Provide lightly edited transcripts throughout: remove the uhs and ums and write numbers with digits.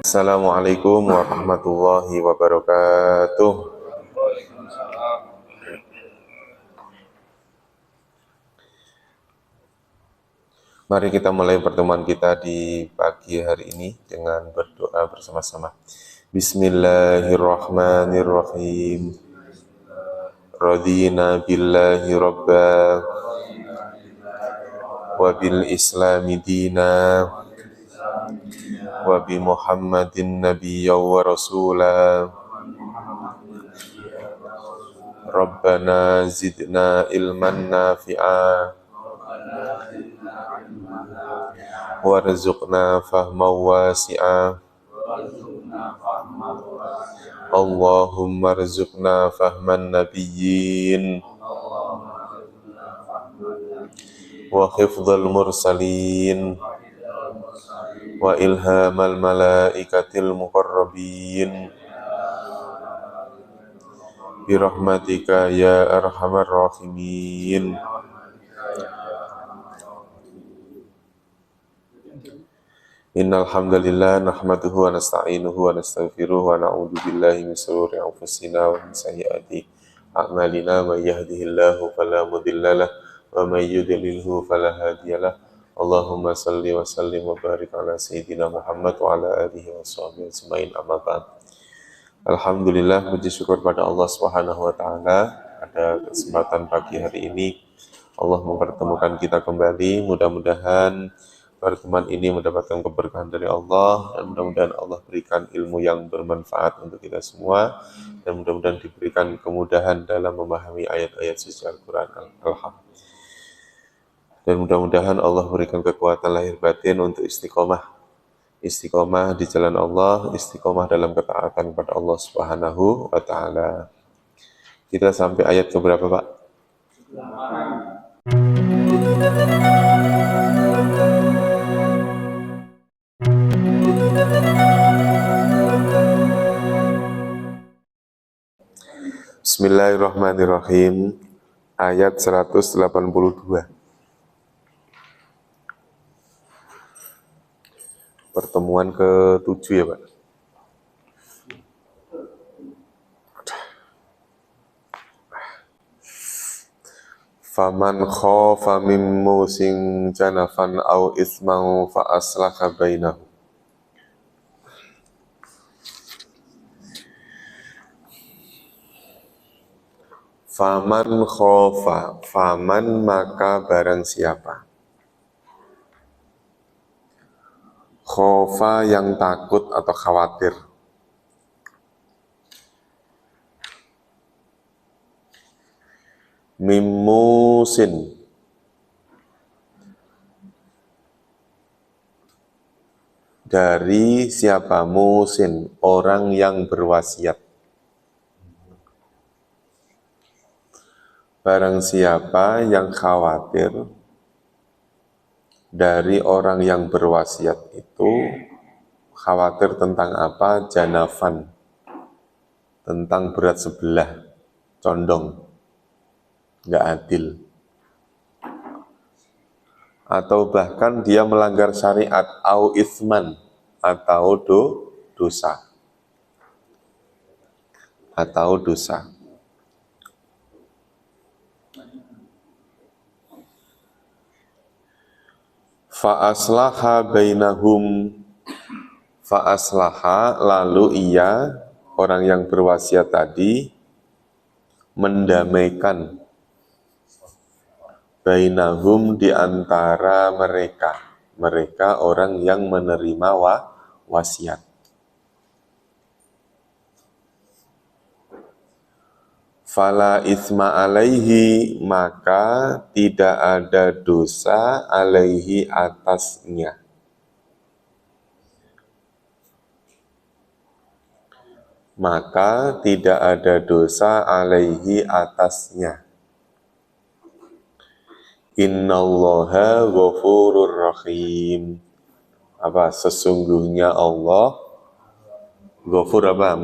Assalamualaikum warahmatullahi wabarakatuh. Mari kita mulai pertemuan kita di pagi hari ini dengan berdoa bersama-sama. Bismillahirrahmanirrahim. Radina billahi rabba wa bil islami dina wa bi Muhammadin nabiyya wa rasula. Rabbana zidna ilman nafi'a warzuqna fahman wasi'a. Allahumma rzuqna fahman nabiyyin wa hifdzal mursalin wa ilhamal malaikatil muqarrabin birahmatika ya arhamar rahimin. Innal hamdalillah nahmaduhu wa nasta'inuhu wa nastaghfiruhu wa na'udzu billahi min shururi anfusina wa min sayyiati a'malina. May yahdihillahu fala mudhillalah wa may yudlilhu fala hadiyalah. Allahumma salli wa sallim wa barik ala sayyidina Muhammad wa ala alihi wa sahbihi ajmain, amma ba'd. Alhamdulillah, puji syukur pada Allah Subhanahu wa taala, pada kesempatan pagi hari ini Allah mempertemukan kita kembali. Mudah-mudahan pertemuan ini mendapatkan keberkahan dari Allah, dan mudah-mudahan Allah berikan ilmu yang bermanfaat untuk kita semua, dan mudah-mudahan diberikan kemudahan dalam memahami ayat-ayat suci Al-Quran. Dan mudah-mudahan Allah berikan kekuatan lahir batin untuk istiqomah di jalan Allah, istiqomah dalam ketaatan kepada Allah Subhanahu wa taala. Kita sampai ayat ke berapa, Pak? Bismillahirrahmanirrahim. Ayat 182. Pertemuan ke-7 ya, Pak. Faman khafa min musin janafan au isman fa aslaha bainahu. Faman khafa, faman maka barang siapa. Khofa yang takut atau khawatir. Mimusin, dari siapa? Musin, orang yang berwasiat. Barang siapa yang khawatir dari orang yang berwasiat itu, khawatir tentang apa? Janafan, tentang berat sebelah, condong, nggak adil. Atau bahkan dia melanggar syariat, au ithman, atau dosa. Atau dosa. Fa'aslaha bainahum, fa'aslaha, lalu ia, orang yang berwasiat tadi, mendamaikan bainahum, di antara mereka orang yang menerima wasiat. Fala itsma alaihi, maka tidak ada dosa alaihi, atasnya. Maka tidak ada dosa alaihi, atasnya. Innallaha ghafurur rahim. Apa? Sesungguhnya Allah ghafur, apa?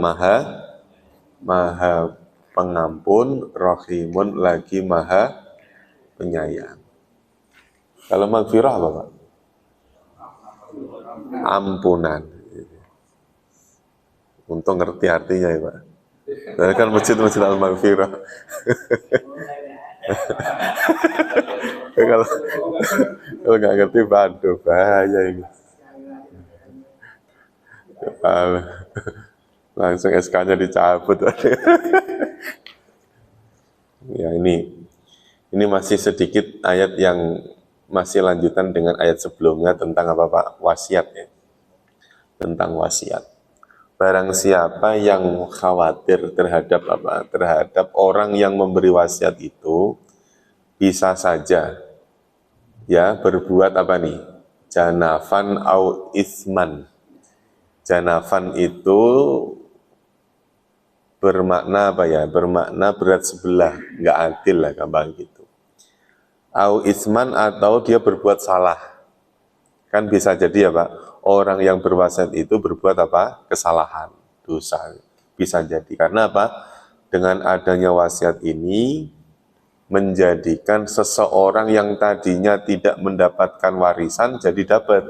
Maha pengampun, rahimun, lagi maha penyayang. Kalau maghfirah apa, Pak? Ampunan. Untung ngerti artinya ya Pak. Nah, kan masjid-masjid Al-Maghfirah. kalau kalau nggak ngerti, waduh bahaya ini. Langsung SK-nya dicabut. Ya ini masih sedikit ayat yang masih lanjutan dengan ayat sebelumnya tentang apa Pak? Wasiat ya. Tentang wasiat. Barang siapa yang khawatir terhadap apa? Terhadap orang yang memberi wasiat itu bisa saja ya berbuat apa nih? Janafan au isman. Janafan itu bermakna apa ya? Bermakna berat sebelah, nggak adil lah gampang gitu. Au isman atau dia berbuat salah. Kan bisa jadi ya Pak, orang yang berwasiat itu berbuat apa? Kesalahan, dosa. Bisa jadi. Karena apa? Dengan adanya wasiat ini, menjadikan seseorang yang tadinya tidak mendapatkan warisan jadi dapat.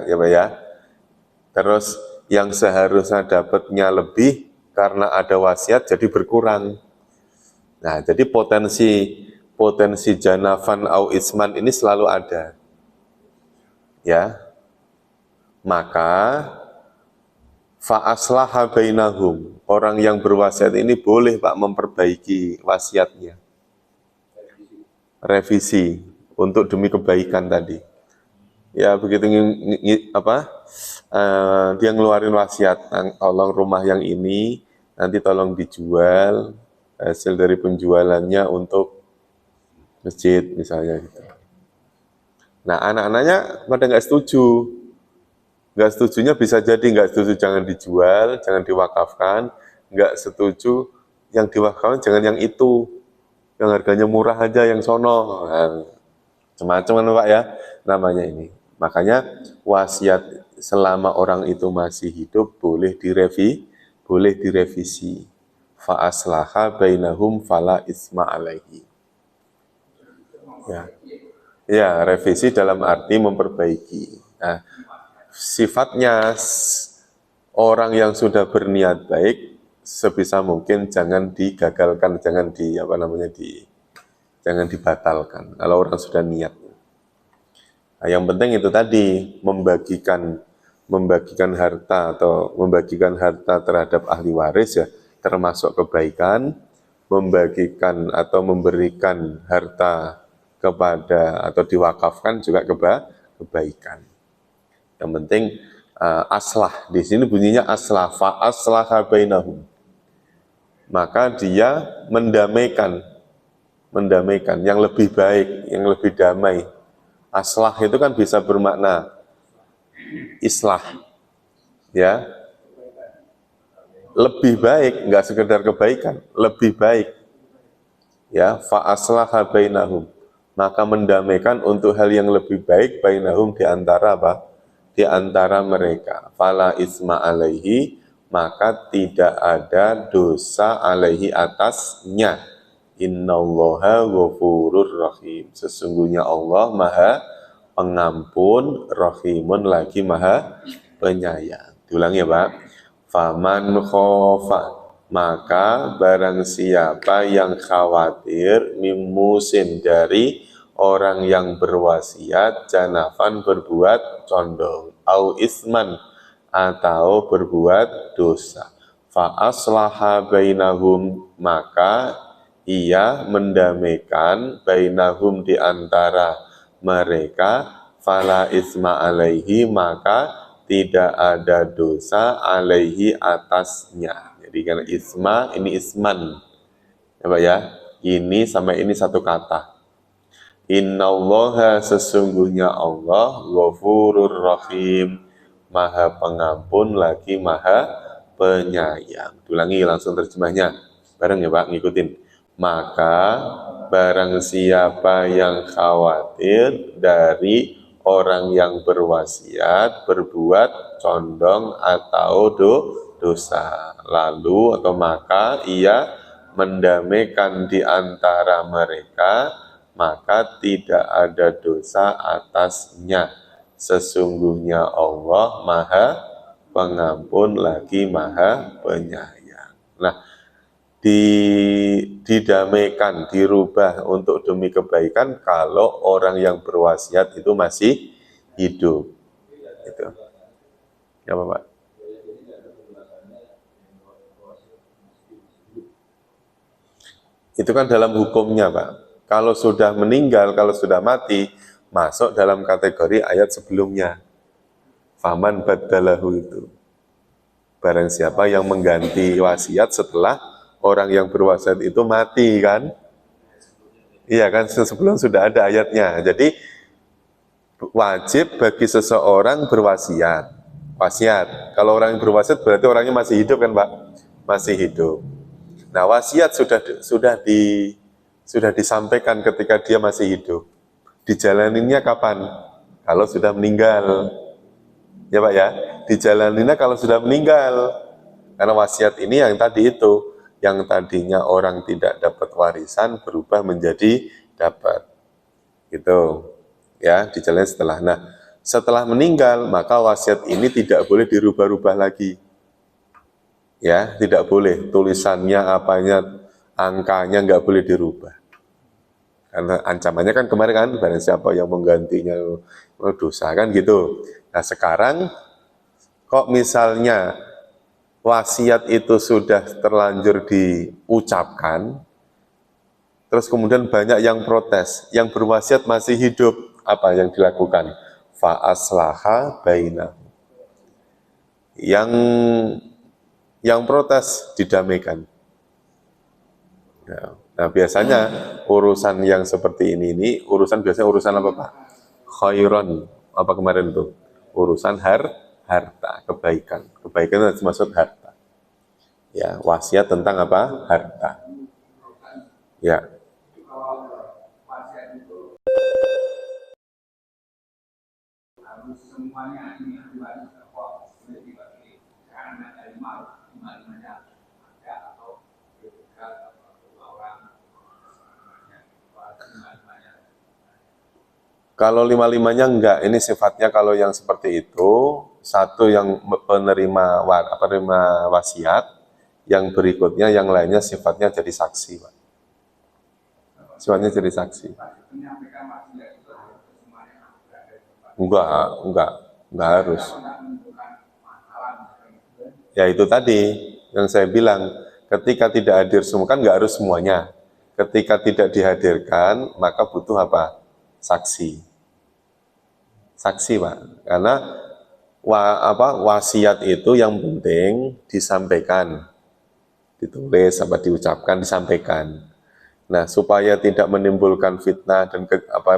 Ya Pak ya. Terus yang seharusnya dapatnya lebih karena ada wasiat jadi berkurang. Nah, jadi potensi janafan au isman ini selalu ada. Ya. Maka fa'aslaha bainahum. Orang yang berwasiat ini boleh Pak memperbaiki wasiatnya. Revisi untuk demi kebaikan tadi. Ya begitu dia ngeluarin wasiat, tolong rumah yang ini nanti tolong dijual, hasil dari penjualannya untuk masjid misalnya gitu. Nah anak-anaknya pada nggak setuju. Nggak setujunya bisa jadi nggak setuju jangan dijual, jangan diwakafkan, nggak setuju yang diwakafkan jangan yang itu, yang harganya murah aja yang sono. Nah, macam-macam kan Pak ya namanya ini. Makanya wasiat selama orang itu masih hidup boleh direvisi. Fa aslaha bainahum fala isma alaihi. Ya. Ya, revisi dalam arti memperbaiki. Nah, sifatnya orang yang sudah berniat baik sebisa mungkin jangan digagalkan, jangan dibatalkan. Kalau orang sudah niat. Nah, yang penting itu tadi membagikan harta atau membagikan harta terhadap ahli waris ya termasuk kebaikan, membagikan atau memberikan harta kepada atau diwakafkan juga kebaikan. Yang penting aslah di sini bunyinya aslah fa aslaha bainahum. Maka dia mendamaikan yang lebih baik, yang lebih damai. Aslah itu kan bisa bermakna islah, ya, lebih baik, nggak sekedar kebaikan, lebih baik, ya, fa aslaha bainahum, maka mendamaikan untuk hal yang lebih baik bainahum di antara apa? Di antara mereka. Fala isma alaihi, maka tidak ada dosa alaihi atasnya. Innallaha ghafurur rahim. Sesungguhnya Allah Maha Pengampun, Rahimun lagi Maha Penyayang. Diulangi ya Pak. Faman khofa, maka barang siapa yang khawatir mimusin dari orang yang berwasiat janafan berbuat condong au isman atau berbuat dosa. Fa aslaha bainahum, maka ia mendamaikan bainahum di antara mereka, fala isma alaihi, maka tidak ada dosa alaihi atasnya. Jadi kan isma ini isman, ya Pak ya. Ini sama ini satu kata. Innallaha, sesungguhnya Allah ghafurur rahim, Maha Pengampun lagi Maha Penyayang. Ulangi langsung terjemahnya. Bareng ya Pak, ngikutin. Maka barang siapa yang khawatir dari orang yang berwasiat berbuat condong atau dosa, lalu atau maka ia mendamaikan di antara mereka, maka tidak ada dosa atasnya. Sesungguhnya Allah Maha pengampun lagi maha penyayang. Nah, didamaikan, dirubah untuk demi kebaikan kalau orang yang berwasiat itu masih hidup. Itu. Ya, Pak. Itu kan dalam hukumnya, Pak. Kalau sudah meninggal, kalau sudah mati, masuk dalam kategori ayat sebelumnya. Faman badalahu itu. Barang siapa yang mengganti wasiat setelah orang yang berwasiat itu mati, kan? Iya kan, sebelum sudah ada ayatnya. Jadi wajib bagi seseorang berwasiat. Wasiat. Kalau orang yang berwasiat berarti orangnya masih hidup kan, Pak? Masih hidup. Nah, wasiat sudah disampaikan ketika dia masih hidup. Dijalaninnya kapan? Kalau sudah meninggal. Ya, Pak ya. Dijalaninnya kalau sudah meninggal. Karena wasiat ini yang tadi itu, yang tadinya orang tidak dapat warisan berubah menjadi dapat. Gitu. Ya, dijalani setelah. Nah, setelah meninggal, maka wasiat ini tidak boleh dirubah-rubah lagi. Ya, tidak boleh. Tulisannya, apanya, angkanya nggak boleh dirubah. Karena ancamannya kan kemarin kan, barang siapa yang menggantinya dosa kan gitu. Nah, sekarang kok misalnya wasiat itu sudah terlanjur diucapkan, terus kemudian banyak yang protes, yang berwasiat masih hidup, apa yang dilakukan? Fa'aslaha baina. Yang protes didamaikan. Nah, biasanya urusan yang seperti ini urusan biasanya urusan apa, Pak? Khairon, apa kemarin itu? Urusan harta, kebaikan. Kebaikan itu maksud harta. Ya, wasiat tentang apa? Harta. Ya. Kalau lima-limanya enggak, ini sifatnya kalau yang seperti itu, satu yang penerima wasiat, yang berikutnya yang lainnya sifatnya jadi saksi, Pak. Sifatnya jadi saksi. Enggak harus. Ya itu tadi yang saya bilang, ketika tidak hadir semua kan enggak harus semuanya. Ketika tidak dihadirkan, maka butuh apa? Saksi. Saksi, Pak. Karena wasiat itu yang penting disampaikan, ditulis, diucapkan, disampaikan. Nah, supaya tidak menimbulkan fitnah dan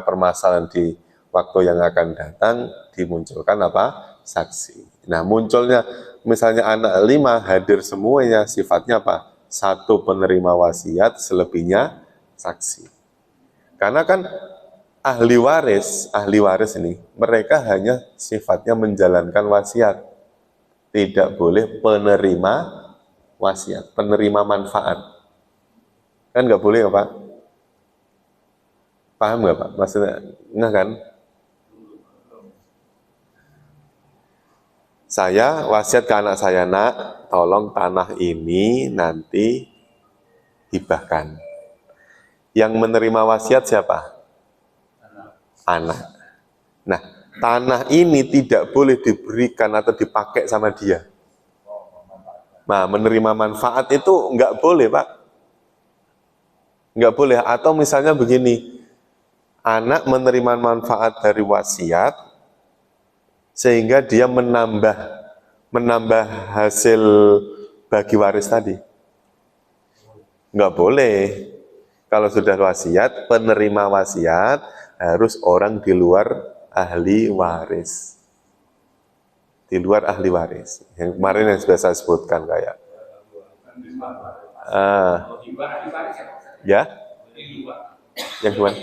permasalahan di waktu yang akan datang, dimunculkan apa? Saksi. Nah, munculnya misalnya anak 5 hadir semuanya, sifatnya apa? Satu penerima wasiat, selebihnya saksi. Karena kan ahli waris ini, mereka hanya sifatnya menjalankan wasiat. Tidak boleh penerima wasiat, penerima manfaat. Kan nggak boleh ya, Pak? Paham nggak, Pak? Maksudnya, enggak kan? Saya wasiat ke anak saya, nak, tolong tanah ini nanti hibahkan. Yang menerima wasiat siapa? Anak. Nah, tanah ini tidak boleh diberikan atau dipakai sama dia. Nah, menerima manfaat itu nggak boleh, Pak. Nggak boleh. Atau misalnya begini, anak menerima manfaat dari wasiat, sehingga dia menambah hasil bagi waris tadi. Nggak boleh. Kalau sudah wasiat, penerima wasiat harus orang di luar ahli waris. Di luar ahli waris. Yang kemarin yang sudah saya sebutkan kayak. Ya? Yang gimana?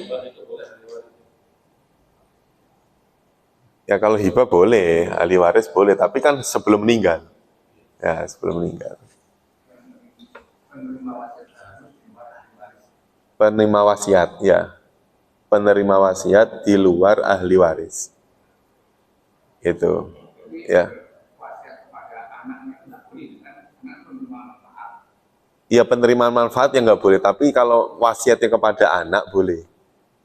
Ya kalau hibah boleh, ahli waris boleh, tapi kan sebelum meninggal. Ya, sebelum meninggal. Penerima wasiat, ya. Penerima wasiat di luar ahli waris. Itu, ya. Ya penerimaan manfaat yang nggak boleh, tapi kalau wasiatnya kepada anak boleh.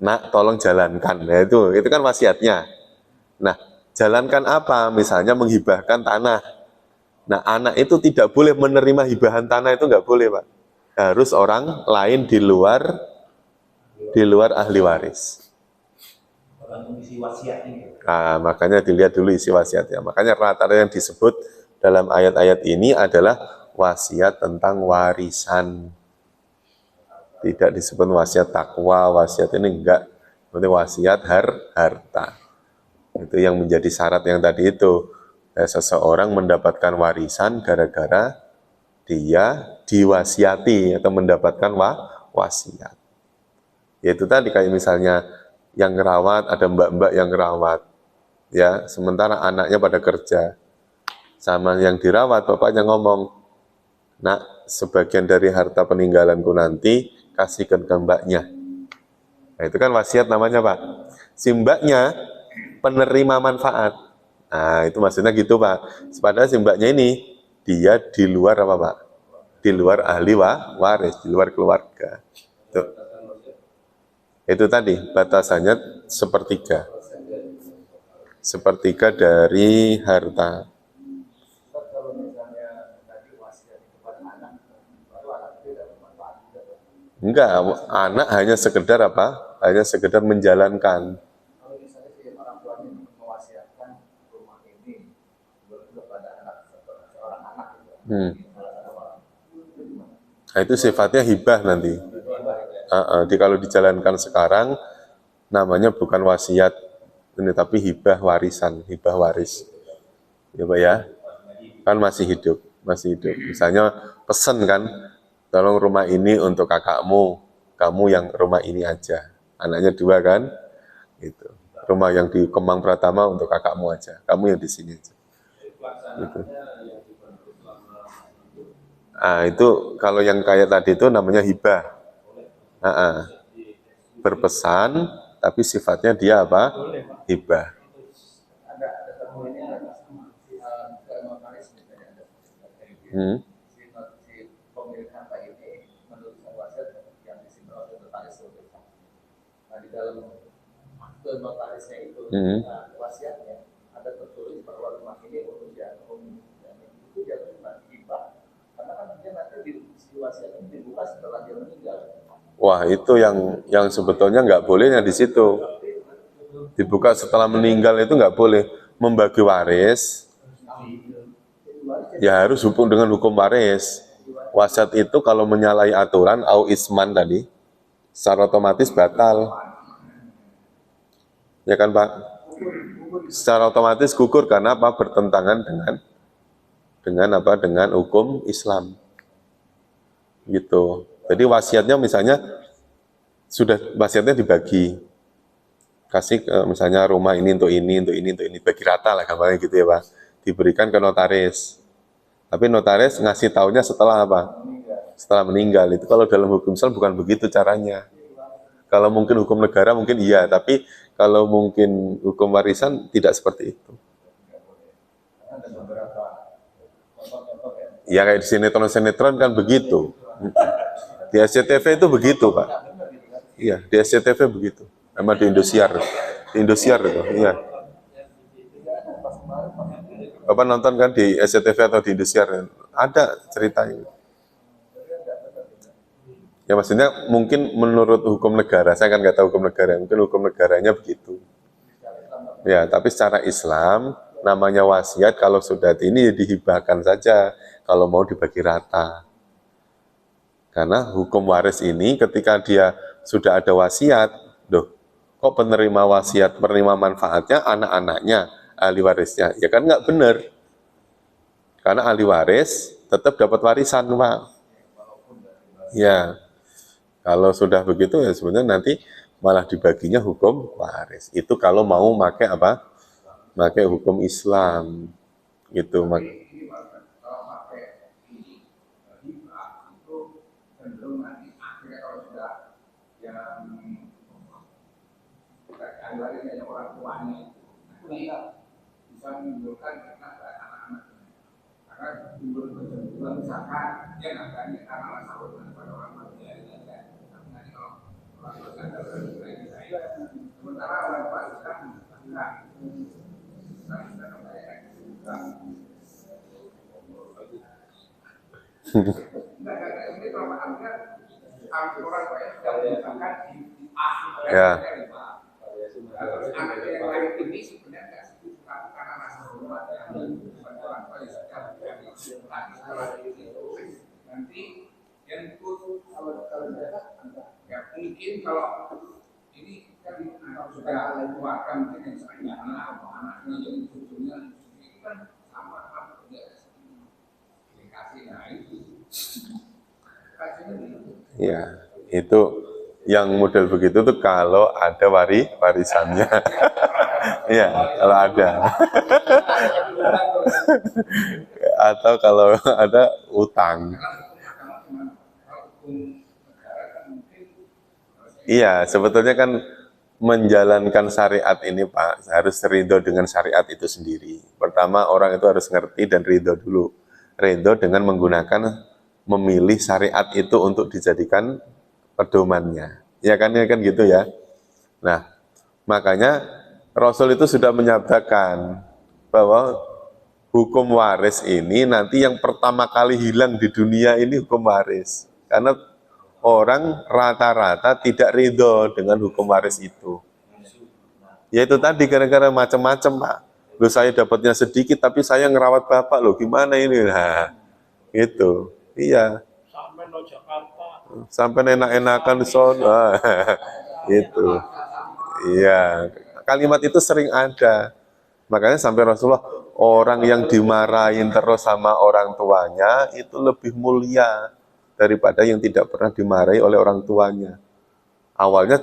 Nak, tolong jalankan. Nah, itu kan wasiatnya. Nah, jalankan apa? Misalnya menghibahkan tanah. Nah, anak itu tidak boleh menerima hibahan tanah, itu nggak boleh, Pak. Harus orang lain di luar ahli waris. Nah, makanya dilihat dulu isi wasiatnya. Makanya rata-rata yang disebut dalam ayat-ayat ini adalah wasiat tentang warisan. Tidak disebut wasiat takwa, wasiat ini enggak. Berarti wasiat harta. Itu yang menjadi syarat yang tadi itu. Seseorang mendapatkan warisan gara-gara dia diwasiati atau mendapatkan wasiat. Yaitu tadi kayak misalnya yang ngerawat, ada mbak-mbak yang ngerawat. Ya, sementara anaknya pada kerja. Sama yang dirawat, bapaknya ngomong, nak, sebagian dari harta peninggalanku nanti kasihkan ke mbaknya. Nah, itu kan wasiat namanya, Pak. Si mbaknya penerima manfaat. Nah, itu maksudnya gitu, Pak. Padahal si mbaknya ini, dia di luar apa, Pak? Di luar ahli waris, di luar keluarga. Itu tadi, batasannya sepertiga. Sepertiga dari harta. Enggak, anak hanya sekedar apa? Hanya sekedar menjalankan. Nah, itu sifatnya hibah nanti. Kalau dijalankan sekarang, namanya bukan wasiat, ini tapi hibah warisan, hibah waris. Ya, Pak ya, kan masih hidup, masih hidup. Misalnya pesen kan, tolong rumah ini untuk kakakmu, kamu yang rumah ini aja. Anaknya dua kan, gitu. Rumah yang di Kemang Pratama untuk kakakmu aja, kamu yang di sini aja. Gitu. Itu kalau yang kayak tadi itu namanya hibah. Berpesan, tapi sifatnya dia apa? Hibah. Hmm. Hmm. Wah, itu yang sebetulnya nggak bolehnya di situ. Dibuka setelah meninggal itu nggak boleh. Membagi waris, ya harus hukum dengan hukum waris. Wasiat itu kalau menyalahi aturan, au isman tadi, secara otomatis batal. Ya kan, Pak? Secara otomatis gugur karena apa? Bertentangan dengan hukum Islam. Gitu. Jadi wasiatnya misalnya sudah wasiatnya dibagi, kasih misalnya rumah ini untuk ini, untuk ini, untuk ini, bagi rata lah gampangnya gitu ya, Pak. Diberikan ke notaris. Tapi notaris ngasih taunya setelah apa? Setelah meninggal. Itu kalau dalam hukum Islam bukan begitu caranya. Kalau mungkin hukum negara mungkin iya, tapi kalau mungkin hukum warisan tidak seperti itu. Ya kayak di sinetron-sinetron kan begitu. Di SCTV itu begitu, Pak. Iya, di SCTV begitu. Sama di Indosiar. Di Indosiar itu, iya. Bapak nonton kan di SCTV atau di Indosiar? Ada ceritanya. Ya maksudnya mungkin menurut hukum negara, saya kan nggak tahu hukum negara, mungkin hukum negaranya begitu. Ya, tapi secara Islam, namanya wasiat kalau sudah ini dihibahkan saja, kalau mau dibagi rata. Karena hukum waris ini ketika dia sudah ada wasiat, kok penerima wasiat, penerima manfaatnya anak-anaknya, ahli warisnya? Ya kan nggak benar. Karena ahli waris tetap dapat warisan, Pak. Ya, kalau sudah begitu ya sebenarnya nanti malah dibaginya hukum waris. Itu kalau mau pakai apa? Pakai hukum Islam. Gitu, Mak. Ya. Ya, itu yang model begitu tuh kalau ada warisannya. Iya, kalau ada. Atau kalau ada utang. Iya, sebetulnya kan menjalankan syariat ini Pak, harus ridho dengan syariat itu sendiri. Pertama, orang itu harus ngerti dan ridho dulu. Ridho dengan menggunakan, memilih syariat itu untuk dijadikan pedomannya. Ya kan gitu ya. Nah, makanya Rasul itu sudah menyabdakan bahwa hukum waris ini nanti yang pertama kali hilang di dunia ini hukum waris. Karena orang rata-rata tidak ridho dengan hukum waris itu. Ya itu tadi gara-gara macam-macam Pak. Loh saya dapatnya sedikit tapi saya ngerawat bapak loh gimana ini? Nah, itu. Iya. Sampai enak-enakan sono. Itu. Iya. Kalimat itu sering ada. Makanya sampai Rasulullah, orang yang dimarahin terus sama orang tuanya itu lebih mulia daripada yang tidak pernah dimarahi oleh orang tuanya. Awalnya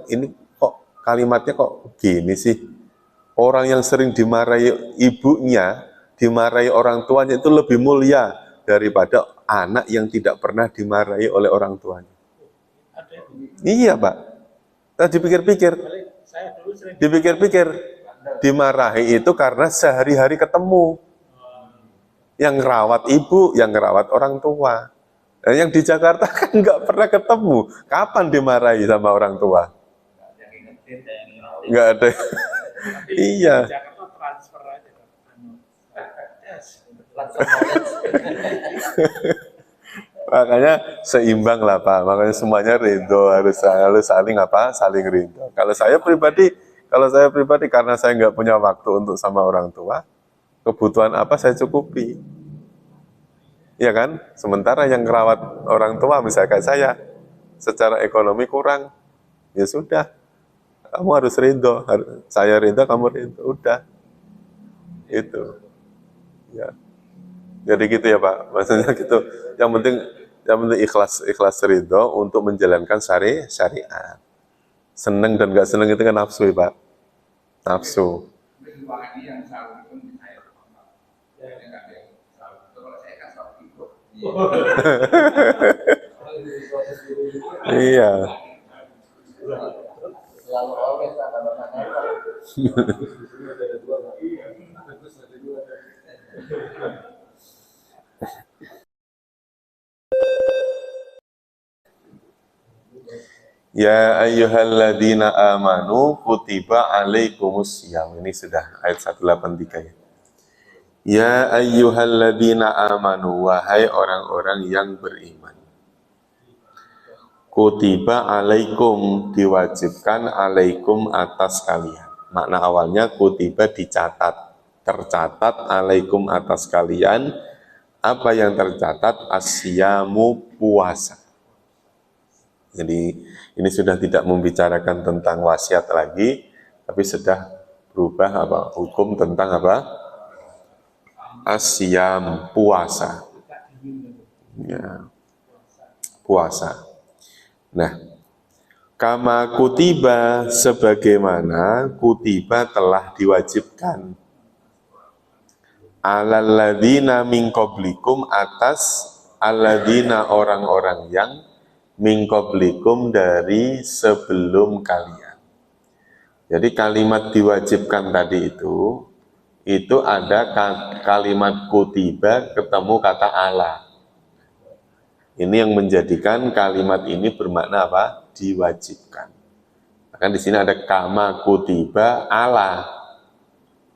ini kok kalimatnya kok gini sih. Orang yang sering dimarahi ibunya, dimarahi orang tuanya itu lebih mulia daripada anak yang tidak pernah dimarahi oleh orang tuanya. Iya Pak. Nah, dipikir-pikir, dimarahi itu karena sehari-hari ketemu. Yang ngerawat ibu, yang ngerawat orang tua. Dan yang di Jakarta kan nggak pernah ketemu. Kapan dimarahi sama orang tua? Nggak ada. Iya. Makanya seimbang lah Pak. Makanya semuanya ridho, harus saling apa? Saling ridho. Kalau saya pribadi karena saya nggak punya waktu untuk sama orang tua, kebutuhan apa saya cukupi. Ya kan? Sementara yang merawat orang tua misalkan saya secara ekonomi kurang, ya sudah. Kamu harus ridho, saya ridho, kamu ridho, udah. Itu. Ya. Jadi gitu ya Pak. Maksudnya gitu. Yang penting ikhlas ridho untuk menjalankan syariat. Seneng dan gak seneng itu kan nafsu ya Pak. Nafsu. Iya. Ya ayyuhalladzina amanu kutiba alaikumusiyam. Ini sudah ayat 183 ya. Ya ayyuhalladzina amanu, wahai orang-orang yang beriman. Kutiba alaikum, diwajibkan alaikum atas kalian. Makna awalnya kutiba dicatat, tercatat alaikum atas kalian. Apa yang tercatat? Asyamu, puasa. Jadi ini sudah tidak membicarakan tentang wasiat lagi, tapi sudah berubah apa? Hukum tentang apa? Asyam, puasa. Ya, puasa. Nah, kama kutiba, sebagaimana kutiba telah diwajibkan alalladzina min qablikum, atas alladzina orang-orang yang min qablikum, dari sebelum kalian. Jadi kalimat diwajibkan tadi itu ada kalimat kutiba ketemu kata ala. Ini yang menjadikan kalimat ini bermakna apa? Diwajibkan. Kan di sini ada kama kutiba ala.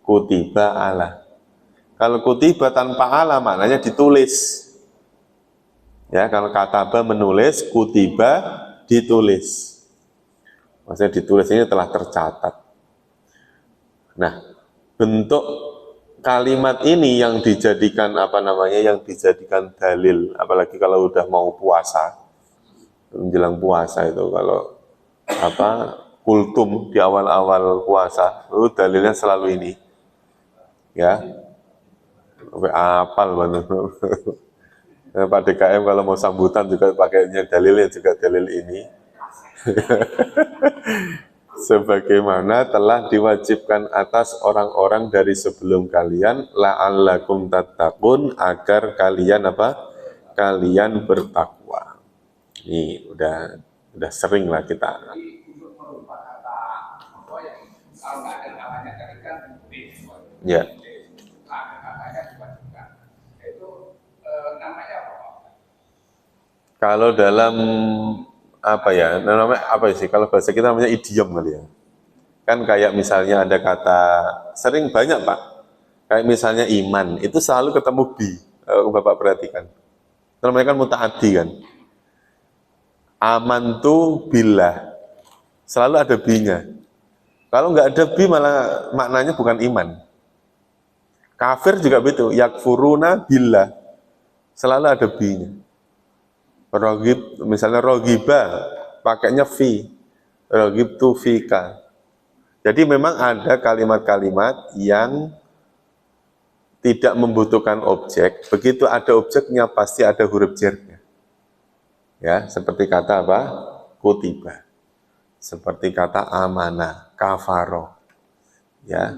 Kutiba ala. Kalau kutiba tanpa ala maknanya ditulis. Ya, kalau kataba menulis, kutiba ditulis. Maksudnya ditulis ini telah tercatat. Nah, bentuk kalimat ini yang dijadikan yang dijadikan dalil, apalagi kalau udah mau puasa, menjelang puasa itu kalau kultum di awal-awal puasa, itu dalilnya selalu ini, ya, sampai apal banget. Pak DKM kalau mau sambutan juga pakainya dalilnya juga dalil ini. Sebagaimana telah diwajibkan atas orang-orang dari sebelum kalian la'allakum tattaqun, agar kalian kalian bertakwa. Ini udah sering lah kita. Ya. Kalau dalam namanya apa sih? Kalau bahasa kita namanya idiom kali ya. Kan kayak misalnya ada kata, sering banyak Pak, kayak misalnya iman, itu selalu ketemu bi. Bapak perhatikan. Namanya kan mutaaddi kan. Amantu billah, selalu ada bi-nya. Kalau nggak ada bi malah maknanya bukan iman. Kafir juga begitu, yakfuruna billah, selalu ada bi-nya. Rogib, misalnya rogiba, pakainya fi, rogib tu fika. Jadi memang ada kalimat-kalimat yang tidak membutuhkan objek, begitu ada objeknya pasti ada huruf jernya. Ya, seperti kata kutiba. Seperti kata amanah, kafaro. Ya.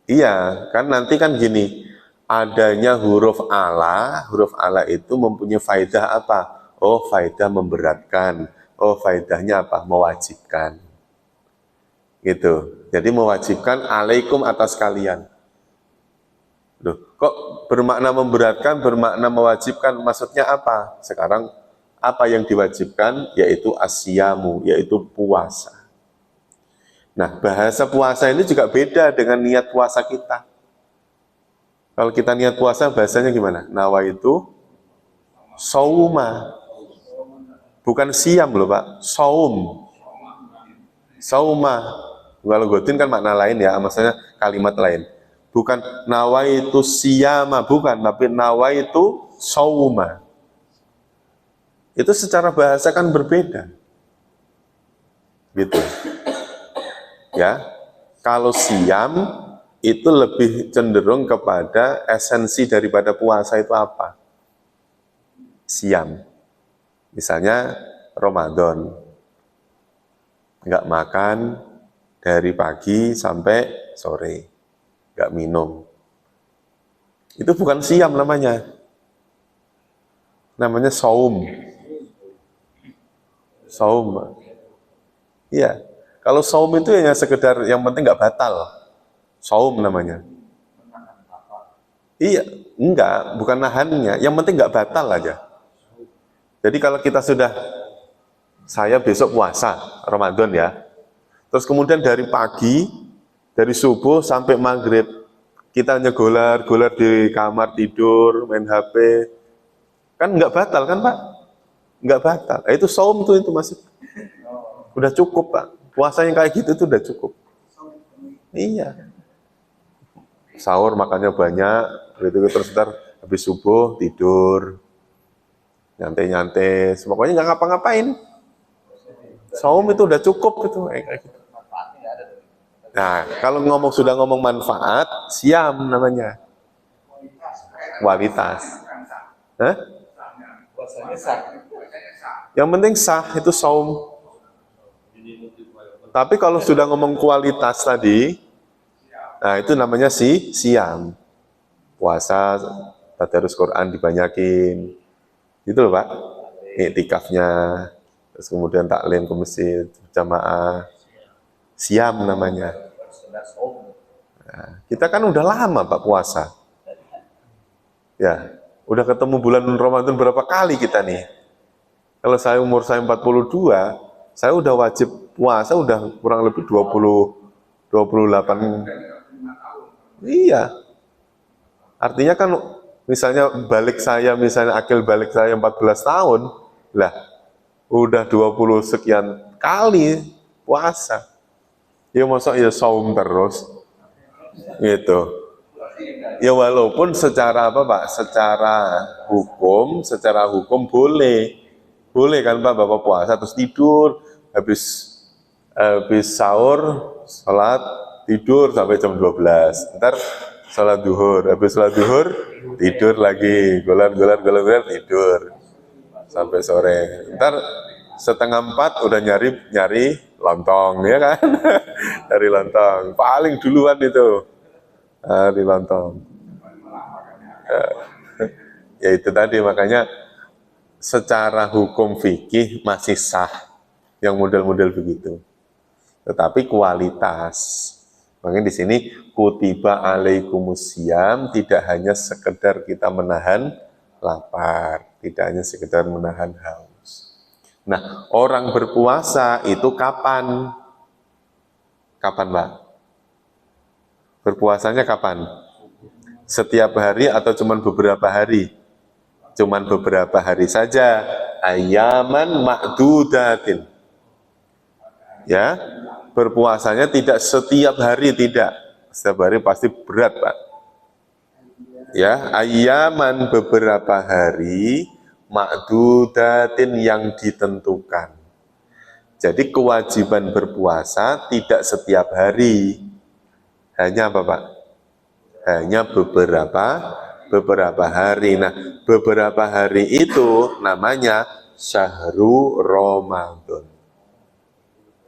Iya, kan nanti kan gini, adanya huruf ala itu mempunyai faidah apa? Oh, faidah memberatkan. Oh, faidahnya apa? Mewajibkan. Gitu. Jadi mewajibkan alaikum atas kalian. Loh, kok bermakna memberatkan, bermakna mewajibkan, maksudnya apa? Sekarang apa yang diwajibkan? Yaitu asyamu, yaitu puasa. Nah, bahasa puasa ini juga beda dengan niat puasa kita. Kalau kita niat puasa, bahasanya gimana? Nawaitu sauma. Bukan siam loh Pak, saum. Sauma. Kalau godin kan makna lain ya, maksudnya kalimat lain. Bukan nawaitu siyama, bukan, tapi nawaitu sauma. Itu secara bahasa kan berbeda. Gitu. Ya. Kalau siam itu lebih cenderung kepada esensi daripada puasa itu apa? Siam. Misalnya Ramadan. Enggak makan dari pagi sampai sore. Enggak minum. Itu bukan siam namanya. Namanya saum. Saum. Iya. Kalau saum itu hanya sekedar yang penting enggak batal. Saum namanya. Iya, enggak, bukan nahannya. Yang penting enggak batal aja. Jadi kalau kita sudah, saya besok puasa, Ramadan ya. Terus kemudian dari pagi, dari subuh sampai maghrib, kita hanya golar di kamar tidur, main HP. Kan enggak batal kan Pak? Enggak batal. Itu saum tuh itu masih. Udah cukup Pak. Puasa yang kayak gitu tuh udah cukup. Iya. Sahur makannya banyak, terus ntar habis subuh tidur, nyantai-nyantai, pokoknya nggak ngapa-ngapain. Saum itu udah cukup gitu. Nah, kalau sudah ngomong manfaat, siam namanya. Kualitas. Hah? Yang penting sah itu saum. Tapi kalau sudah ngomong kualitas tadi, nah itu namanya siam. Puasa, tadarus Quran dibanyakin. Gitu loh Pak. Iktikafnya, terus kemudian taklim ke masjid, jamaah. Siam namanya. Nah, kita kan udah lama Pak puasa. Ya, udah ketemu bulan Ramadan berapa kali kita nih? Kalau saya umur saya 42, saya udah wajib puasa udah kurang lebih 28. Iya. Artinya kan misalnya misalnya akil balik saya 14 tahun, lah udah 20 sekian kali puasa. Ya masa ya saum terus. Gitu. Ya walaupun secara apa Pak? Secara hukum boleh. Boleh kan Pak Bapak puasa terus tidur, habis sahur, sholat, tidur sampai jam 12. Ntar sholat duhur, habis sholat duhur, tidur lagi, golar, tidur sampai sore. Ntar setengah 4 udah nyari lontong, ya kan? Dari lontong, paling duluan itu, di lontong. Ya itu tadi, makanya secara hukum fikih masih sah yang model-model begitu. Tetapi kualitas, makanya di sini kutiba alaikumusiyam tidak hanya sekedar kita menahan lapar, tidak hanya sekedar menahan haus. Nah, orang berpuasa itu kapan? Kapan, Pak? Berpuasanya kapan? Setiap hari atau cuman beberapa hari? Cuman beberapa hari saja. Ayaman ma'dudatin. Ya, berpuasanya tidak setiap hari, tidak. Setiap hari pasti berat, Pak. Ya, ayaman beberapa hari, ma'dudatin yang ditentukan. Jadi kewajiban berpuasa tidak setiap hari. Hanya apa, Pak? Hanya beberapa hari. Nah, beberapa hari itu namanya Syahrul Ramadan.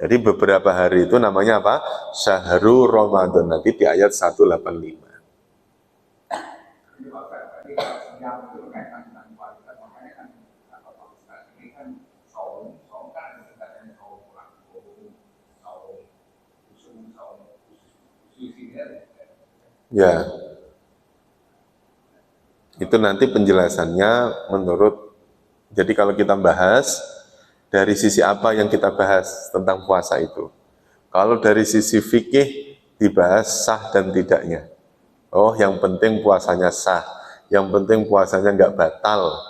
Jadi beberapa hari itu namanya apa? Syahrul Ramadan. Nanti di ayat 185. Ya, itu nanti penjelasannya menurut, jadi kalau kita bahas, dari sisi apa yang kita bahas tentang puasa itu. Kalau dari sisi fikih, dibahas sah dan tidaknya. Oh, yang penting puasanya sah, yang penting puasanya nggak batal,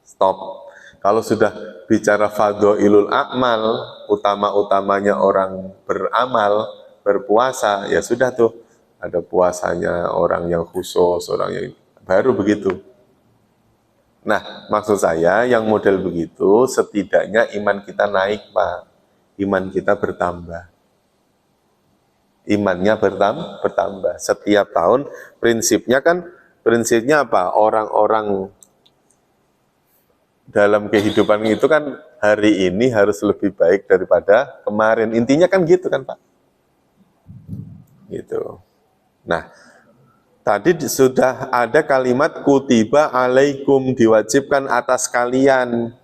stop. Kalau sudah bicara fadhoilul a'mal, utama-utamanya orang beramal, berpuasa, ya sudah tuh, ada puasanya orang yang khusus, orang yang baru begitu. Nah, maksud saya yang model begitu, setidaknya iman kita naik, Pak. Iman kita bertambah. Imannya bertambah. Setiap tahun, prinsipnya apa? Orang-orang dalam kehidupan itu kan hari ini harus lebih baik daripada kemarin. Intinya kan gitu kan, Pak? Gitu. Nah, tadi sudah ada kalimat kutiba alaikum, diwajibkan atas kalian.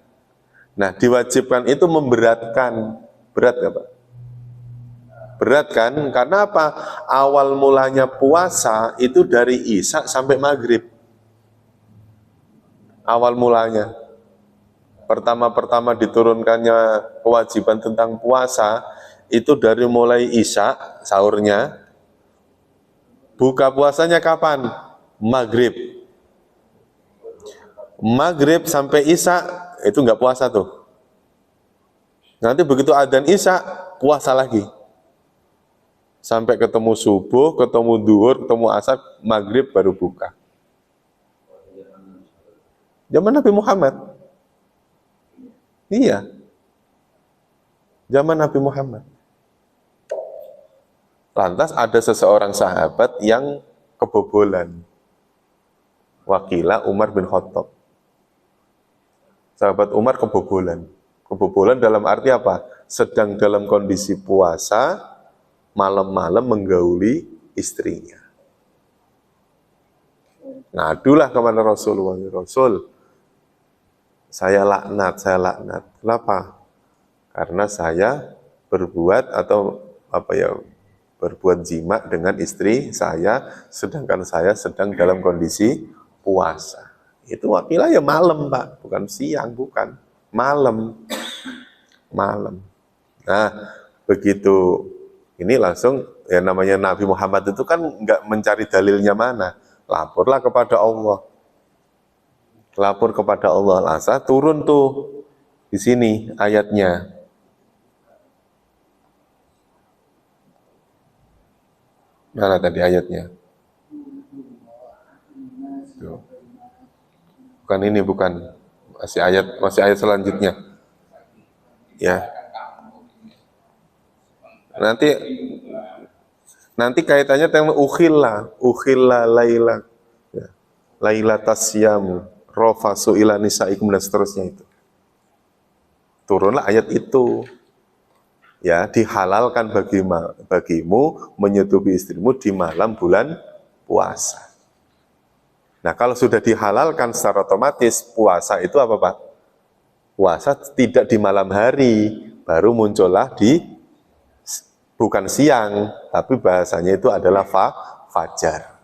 Nah, diwajibkan itu memberatkan. Berat nggak, Pak? Berat kan? Karena apa? Awal mulanya puasa itu dari Isya sampai Maghrib. Awal mulanya. Pertama-pertama diturunkannya kewajiban tentang puasa itu dari mulai Isya, sahurnya. Buka puasanya kapan? Maghrib. Maghrib sampai Isya itu nggak puasa tuh. Nanti begitu adzan Isya, puasa lagi. Sampai ketemu subuh, ketemu duhur, ketemu asar, maghrib baru buka. Zaman Nabi Muhammad. Iya. Zaman Nabi Muhammad. Lantas ada seseorang sahabat yang kebobolan. Wakilah Umar bin Khattab. Sahabat Umar kebobolan. Kebobolan dalam arti apa? Sedang dalam kondisi puasa, malam-malam menggauli istrinya. Ngadulah kepada Rasulullah. Rasul, saya laknat. Kenapa? Karena saya berbuat atau apa ya, berbuat jima dengan istri saya, sedangkan saya sedang dalam kondisi puasa. Itu wakilah ya malam, Pak, bukan siang, bukan malam, malam. Nah, begitu ini langsung ya, namanya Nabi Muhammad itu kan nggak mencari dalilnya mana, laporlah kepada Allah, lapor kepada Allah. Langsung turun tuh di sini ayatnya. Mana tadi ayatnya? Tuh. Bukan ini, bukan. Masih ayat selanjutnya. Ya. Nanti kaitannya dengan ukhilla laila. Ya. Laila tasyamu rofasu ila nisaikum dan seterusnya itu. Turunlah ayat itu. Ya, dihalalkan bagimu menyetubuhi istrimu di malam bulan puasa. Nah, kalau sudah dihalalkan secara otomatis, puasa itu apa, Pak? Puasa tidak di malam hari, baru muncullah bukan siang, tapi bahasanya itu adalah fajar.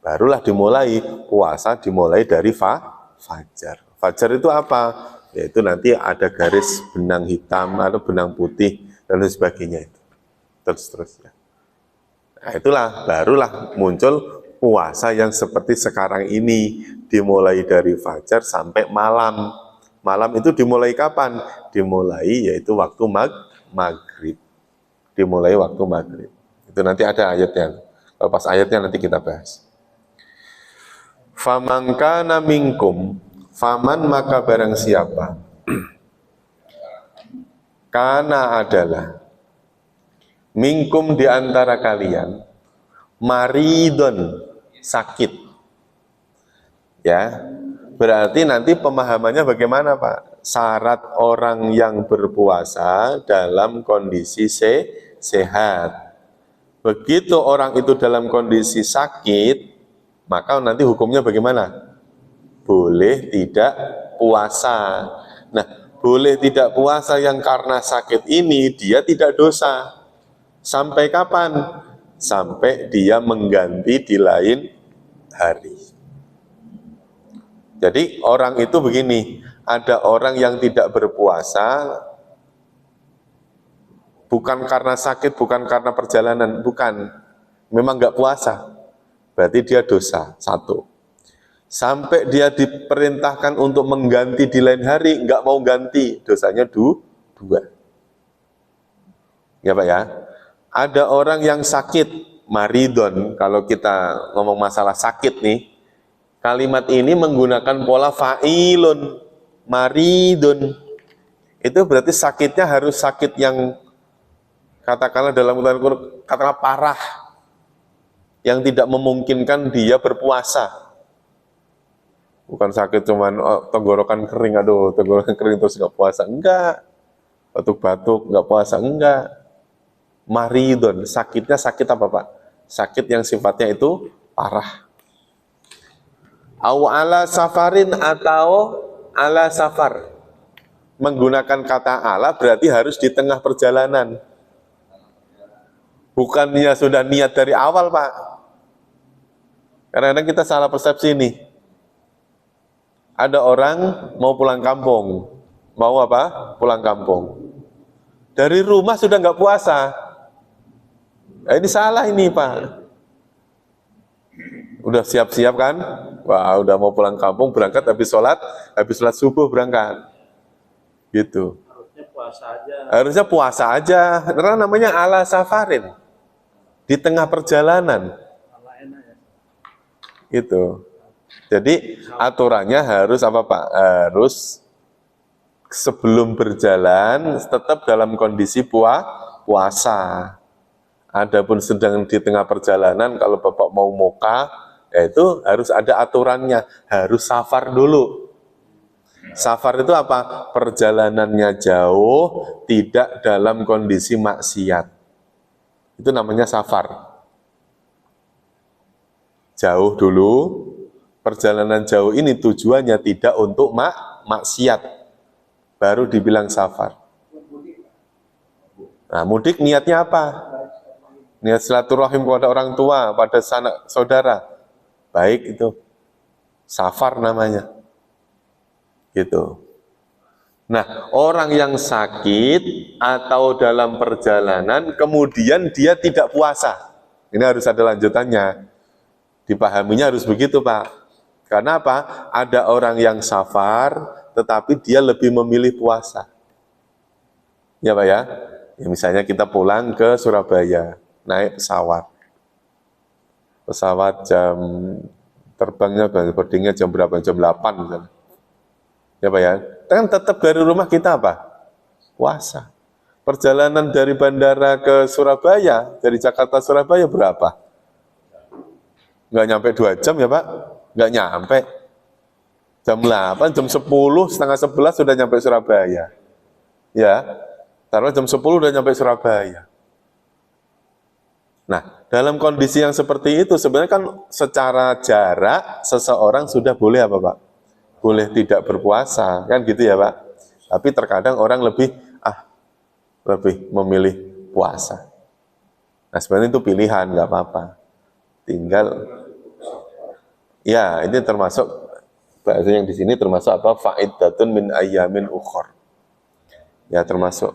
Barulah dimulai, puasa dimulai dari fajar. Fajar itu apa? Yaitu nanti ada garis benang hitam atau benang putih dan sebagainya itu. Terus-terusnya. Nah, itulah barulah muncul puasa yang seperti sekarang ini, dimulai dari fajar sampai malam. Malam itu dimulai kapan? Dimulai yaitu waktu maghrib. Dimulai waktu maghrib. Itu nanti ada ayatnya. Kalau pas ayatnya nanti kita bahas. Faman kana minkum, faman maka barang siapa, kana adalah, minkum di antara kalian, maridon, sakit. Ya, berarti nanti pemahamannya bagaimana, Pak? Syarat orang yang berpuasa dalam kondisi sehat. Begitu orang itu dalam kondisi sakit, maka nanti hukumnya bagaimana? Boleh tidak puasa. Nah, boleh tidak puasa yang karena sakit ini dia tidak dosa. Sampai kapan? Sampai dia mengganti di lain hari. Jadi orang itu begini, ada orang yang tidak berpuasa bukan karena sakit, bukan karena perjalanan, bukan. Memang nggak puasa, berarti dia dosa, satu. Sampai dia diperintahkan untuk mengganti di lain hari, nggak mau ganti, dosanya dua. Ya Pak ya. Ada orang yang sakit, maridon, kalau kita ngomong masalah sakit nih, kalimat ini menggunakan pola fa'ilun, maridun. Itu berarti sakitnya harus sakit yang katakanlah dalam katakanlah parah, yang tidak memungkinkan dia berpuasa. Bukan sakit cuman tenggorokan kering, aduh tenggorokan kering terus nggak puasa, enggak. Batuk-batuk nggak puasa, enggak. Maridun, sakitnya sakit apa Pak? Sakit yang sifatnya itu parah. Au ala safarin atau ala safar. Menggunakan kata ala berarti harus di tengah perjalanan. Bukannya sudah niat dari awal, Pak. Kadang-kadang kita salah persepsi nih. Ada orang mau pulang kampung. Mau apa? Pulang kampung. Dari rumah sudah nggak puasa. Nah, ini salah ini, Pak. Udah siap-siap kan? Wah, udah mau pulang kampung, berangkat habis sholat subuh berangkat. Gitu. Harusnya puasa aja. Harusnya puasa aja. Karena namanya ala safarin. Di tengah perjalanan. Gitu. Jadi aturannya harus apa Pak? Harus sebelum berjalan tetap dalam kondisi puasa. Adapun sedang di tengah perjalanan, kalau Bapak mau moka, ya itu harus ada aturannya, harus safar dulu. Safar itu apa? Perjalanannya jauh, tidak dalam kondisi maksiat. Itu namanya safar. Jauh dulu, perjalanan jauh ini tujuannya tidak untuk maksiat. Baru dibilang safar. Nah, mudik niatnya apa? Niat silaturahim kepada orang tua, pada sanak saudara. Baik itu. Safar namanya. Gitu. Nah, orang yang sakit atau dalam perjalanan, kemudian dia tidak puasa. Ini harus ada lanjutannya. Dipahaminya harus begitu, Pak. Karena apa? Ada orang yang safar, tetapi dia lebih memilih puasa. Ya, Pak ya? Ya, misalnya kita pulang ke Surabaya, naik pesawat. Pesawat terbangnya, boardingnya jam berapa? Jam 8 misalnya. Ya Pak ya, kan tetap dari rumah kita apa? Puasa. Perjalanan dari bandara ke Surabaya, dari Jakarta Surabaya berapa? Nggak nyampe 2 jam ya Pak? Nggak nyampe. Jam 8, jam 10, setengah 11 sudah nyampe Surabaya. Ya, taruh jam 10 udah nyampe Surabaya. Nah, dalam kondisi yang seperti itu, sebenarnya kan secara jarak, seseorang sudah boleh apa Pak? Boleh tidak berpuasa, kan gitu ya Pak. Tapi terkadang orang lebih memilih puasa. Nah sebenarnya itu pilihan, nggak apa-apa. Tinggal, ya ini termasuk, bahasa yang di sini termasuk apa? Fa'iddatun min ayyamin ukhor. Ya termasuk.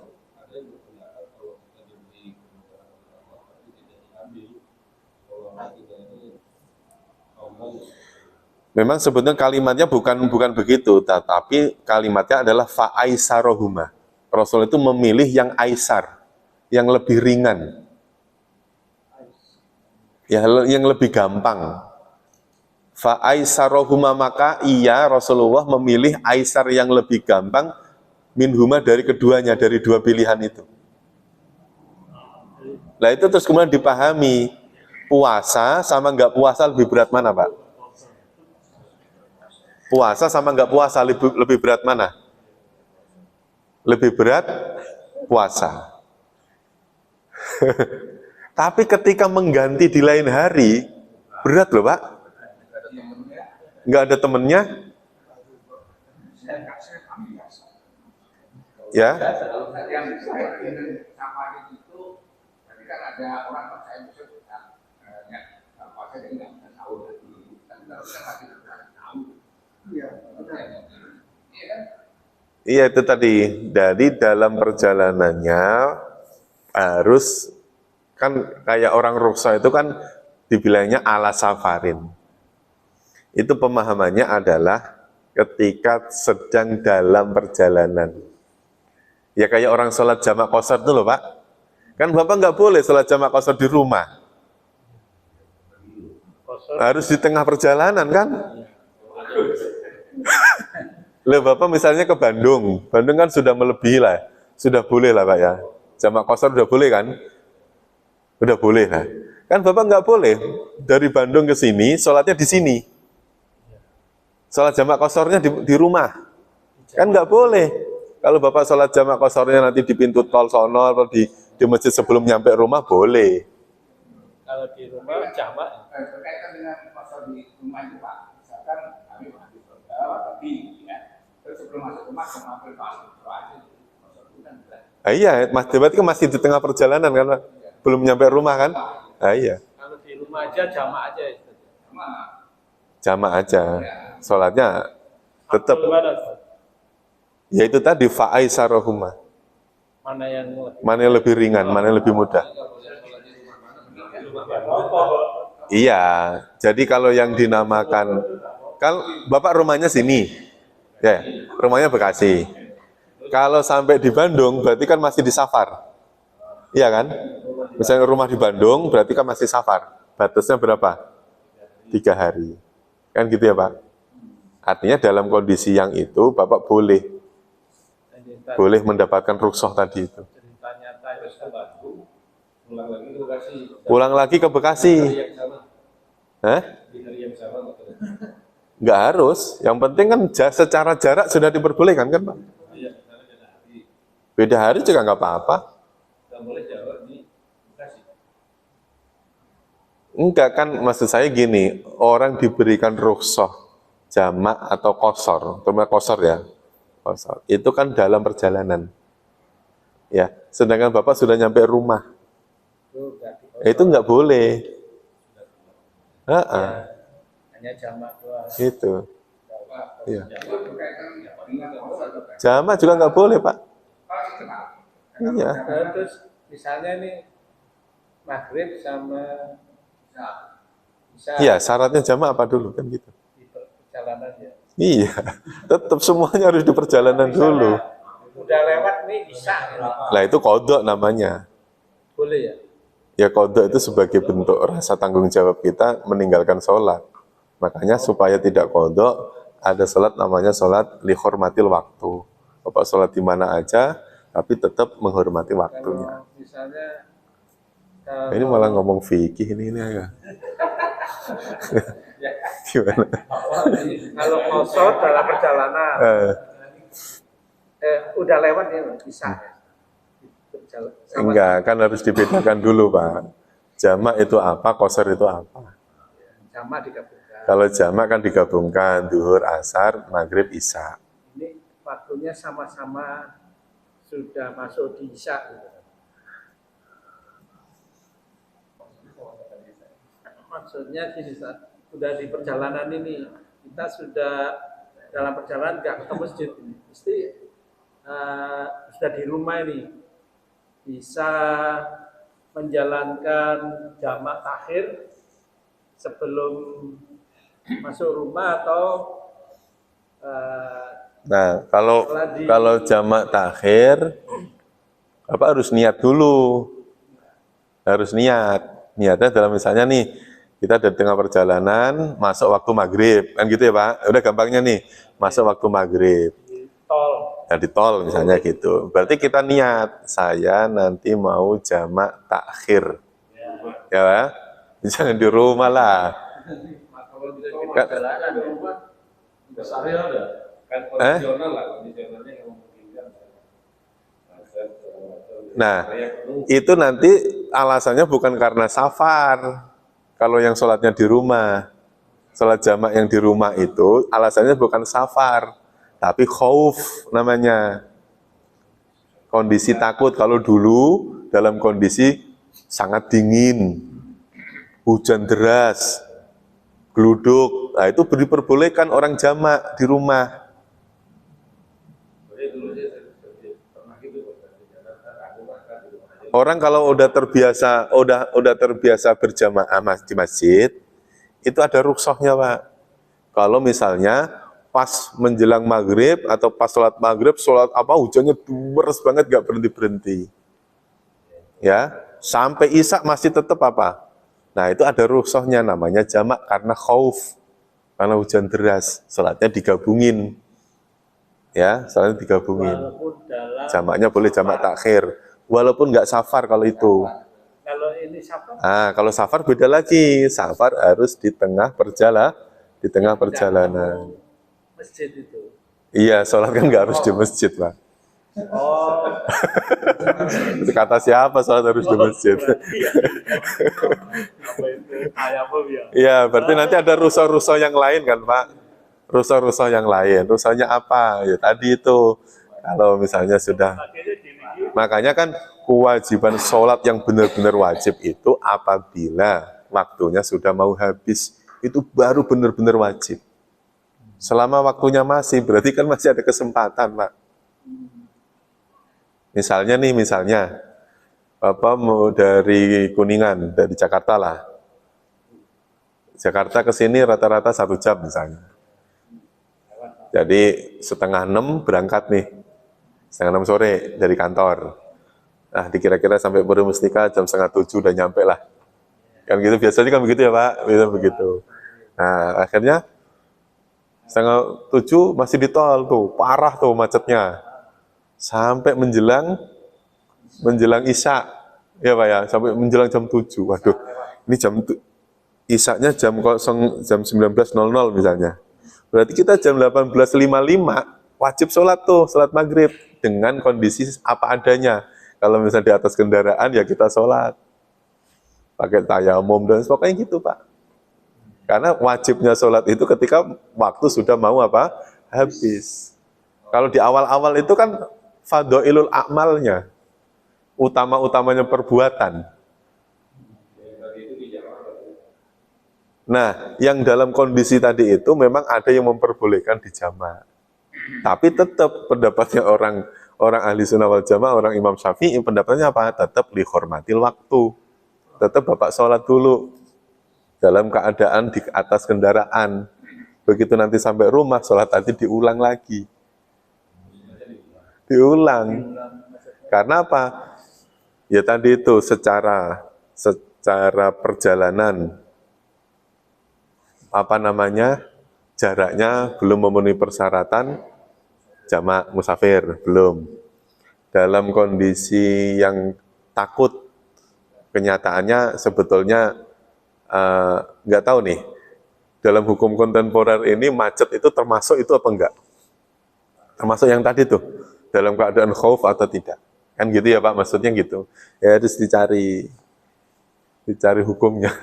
Memang sebetulnya kalimatnya bukan begitu, tetapi kalimatnya adalah fa'aisarohuma. Rasul itu memilih yang aisar, yang lebih ringan, ya, yang lebih gampang. Fa'aisarohuma, maka iya Rasulullah memilih aisar yang lebih gampang minhuma dari keduanya, dari dua pilihan itu. Nah itu terus kemudian dipahami, puasa sama nggak puasa lebih berat mana Pak? Puasa sama nggak puasa lebih berat mana? Lebih berat puasa. Tapi ketika mengganti di lain hari, berat loh Pak. Nggak ada temennya. Ya. Iya itu tadi, dari dalam perjalanannya harus, kan kayak orang ruksa itu kan dibilangnya ala safarin. Itu pemahamannya adalah ketika sedang dalam perjalanan. Ya kayak orang sholat jamak qashar itu loh Pak. Kan Bapak nggak boleh sholat jamak qashar di rumah. Harus di tengah perjalanan kan? Loh Bapak misalnya ke Bandung kan sudah melebihi lah, sudah boleh lah Pak ya. Jamak qashar udah boleh kan? Udah boleh lah. Kan Bapak nggak boleh dari Bandung ke sini, sholatnya di sini. Sholat jamak qasharnya di rumah. Kan nggak boleh. Kalau Bapak sholat jamak qasharnya nanti di pintu tol sono atau di masjid sebelum nyampe rumah, boleh. Kalau di rumah jamak. Berkaitan dengan qashar di rumah itu Pak, misalkan kami masih tapi ya, terus sebelum masuk rumah mampir iya, Mas Debat kan masih di tengah perjalanan kan Pak? Belum nyampe rumah kan? Iya. Kalau di rumah aja jamak aja. Jamak aja. Sholatnya tetap. Ya itu tadi fa'aisarohuma. Mana yang lebih ringan, mana yang lebih mudah. Iya, jadi kalau yang dinamakan, kan Bapak rumahnya sini, ya, rumahnya Bekasi. Kalau sampai di Bandung, berarti kan masih di safar, iya kan? Misalnya rumah di Bandung, berarti kan masih safar. Batasnya berapa? 3 hari, kan gitu ya Pak? Artinya dalam kondisi yang itu, Bapak boleh mendapatkan rukhsah tadi itu. Pulang lagi ke Bekasi. Hah? Nggak harus. Yang penting kan secara jarak sudah diperbolehkan kan Pak? Beda hari juga nggak apa-apa. Enggak kan, maksud saya gini, orang diberikan rukhsah jamak atau qashar, terutama qashar ya, qashar, itu kan dalam perjalanan. Ya, sedangkan Bapak sudah nyampe rumah. Itu berarti Itu nggak boleh. ya, hanya jamak doang. Itu. Iya. Itu berkaitan dengan puasa juga. Jamak juga nggak boleh, Pak. Kalau kenal. Iya. Nah, terus misalnya nih maghrib sama bisa Iya, syaratnya jamak apa dulu kan gitu. di perjalanan ya. Iya, tetap semuanya harus di perjalanan dulu. Udah lewat nih bisa. Nah itu kodok namanya. Boleh ya? Ya kodok itu sebagai bentuk rasa tanggung jawab kita meninggalkan sholat. Makanya supaya tidak kodok, ada sholat namanya sholat lihormatil waktu. Bapak sholat di mana aja, tapi tetap menghormati waktunya. Kalau misalnya Ini malah ngomong fikih ini ya. Gimana? kalau kosor dalam perjalanan udah lewat ya bisa ya? Sama- Enggak, kan harus dibedakan dulu Pak. Jamak itu apa, qasar itu apa. sama digabungkan. Kalau jamak kan digabungkan, duhur, asar, maghrib, isya. Ini waktunya sama-sama sudah masuk di isya gitu. Maksudnya gini, sudah di perjalanan ini kita sudah dalam perjalanan nggak ke masjid ini, mesti sudah di rumah ini bisa menjalankan jamak takhir sebelum masuk rumah atau Nah, kalau jamak takhir, Bapak harus niat dulu. Harus niat. Niatnya dalam misalnya nih, kita di tengah perjalanan, masuk waktu maghrib. Kan gitu ya Pak? Udah gampangnya nih, masuk waktu maghrib. di tol. Ya di tol misalnya gitu. Berarti kita niat, saya nanti mau jamak takhir. Ya Pak? Jangan di rumah lah. Kalau di Kan- perjalanan di rumah besarnya ada kan kondisional lah, kondisionalnya yang memungkinkan. Nah, itu nanti alasannya bukan karena safar. Kalau yang sholatnya di rumah, sholat jamak yang di rumah itu alasannya bukan safar, tapi khauf namanya. Kondisi takut. Kalau dulu dalam kondisi sangat dingin, hujan deras, geluduk, nah itu diperbolehkan orang jamak di rumah. Orang kalau udah terbiasa berjamaah di masjid, itu ada rukhsahnya Pak. Kalau misalnya pas menjelang maghrib atau pas sholat maghrib, sholat apa hujannya deras banget gak berhenti-berhenti. Ya, sampai isya masih tetap apa? Nah itu ada rukhsahnya namanya jamak karena khauf. Karena hujan deras, sholatnya digabungin. Ya, sholatnya digabungin. Walaupun dalam Jamaknya boleh jamak takhir. Walaupun nggak safar kalau itu. kalau ini siapa? Nah, kalau safar beda lagi. Safar harus di tengah perjalanan. Masjid itu. Iya, sholat kan nggak harus di masjid, Pak. Oh, Kata siapa sholat harus di masjid? apa itu? Ayam ya. Iya, berarti nanti ada rusa-rusa yang lain kan, Pak? Rusa-rusa yang lain. Rusanya apa? Ya tadi itu. Kalau misalnya sudah. Makanya kan kewajiban sholat yang benar-benar wajib itu apabila waktunya sudah mau habis. Itu baru benar-benar wajib. Selama waktunya masih, berarti kan masih ada kesempatan, Pak. Misalnya, Bapak mau dari Kuningan, dari Jakarta lah. Jakarta ke sini rata-rata 1 jam misalnya. Jadi 5:30 berangkat nih. 5:30 sore dari kantor. Nah, dikira-kira sampai Purwomustika jam 6:30 udah nyampe lah. Kan gitu, biasanya kan begitu ya Pak, begitu. Nah, akhirnya 6:30 masih di tol tuh, parah tuh macetnya. Sampai menjelang isya, ya Pak ya, sampai menjelang jam 7. Waduh, ini isyanya jam 19.00 misalnya. Berarti kita jam 18.55 wajib sholat tuh, sholat maghrib dengan kondisi apa adanya. Kalau misalnya di atas kendaraan ya kita sholat pakai tayamum dan sebagainya gitu Pak. Karena wajibnya sholat itu ketika waktu sudah mau apa? Habis. Kalau di awal-awal itu kan fadhailul a'malnya. utama-utamanya perbuatan. Nah, yang dalam kondisi tadi itu memang ada yang memperbolehkan di jamak. Tapi tetap pendapatnya orang ahli sunnah wal jamaah, orang Imam Syafi'i, pendapatnya apa? Tetap dihormatil waktu. Tetap Bapak sholat dulu dalam keadaan di atas kendaraan. Begitu nanti sampai rumah, sholat tadi diulang lagi. Diulang. Karena apa? Ya tadi itu secara perjalanan jaraknya belum memenuhi persyaratan jamak musafir, belum. Dalam kondisi yang takut, kenyataannya sebetulnya nggak tahu nih, dalam hukum kontemporer ini macet itu termasuk itu apa enggak? Termasuk yang tadi tuh, dalam keadaan khauf atau tidak. Kan gitu ya Pak, maksudnya gitu. Ya harus dicari hukumnya.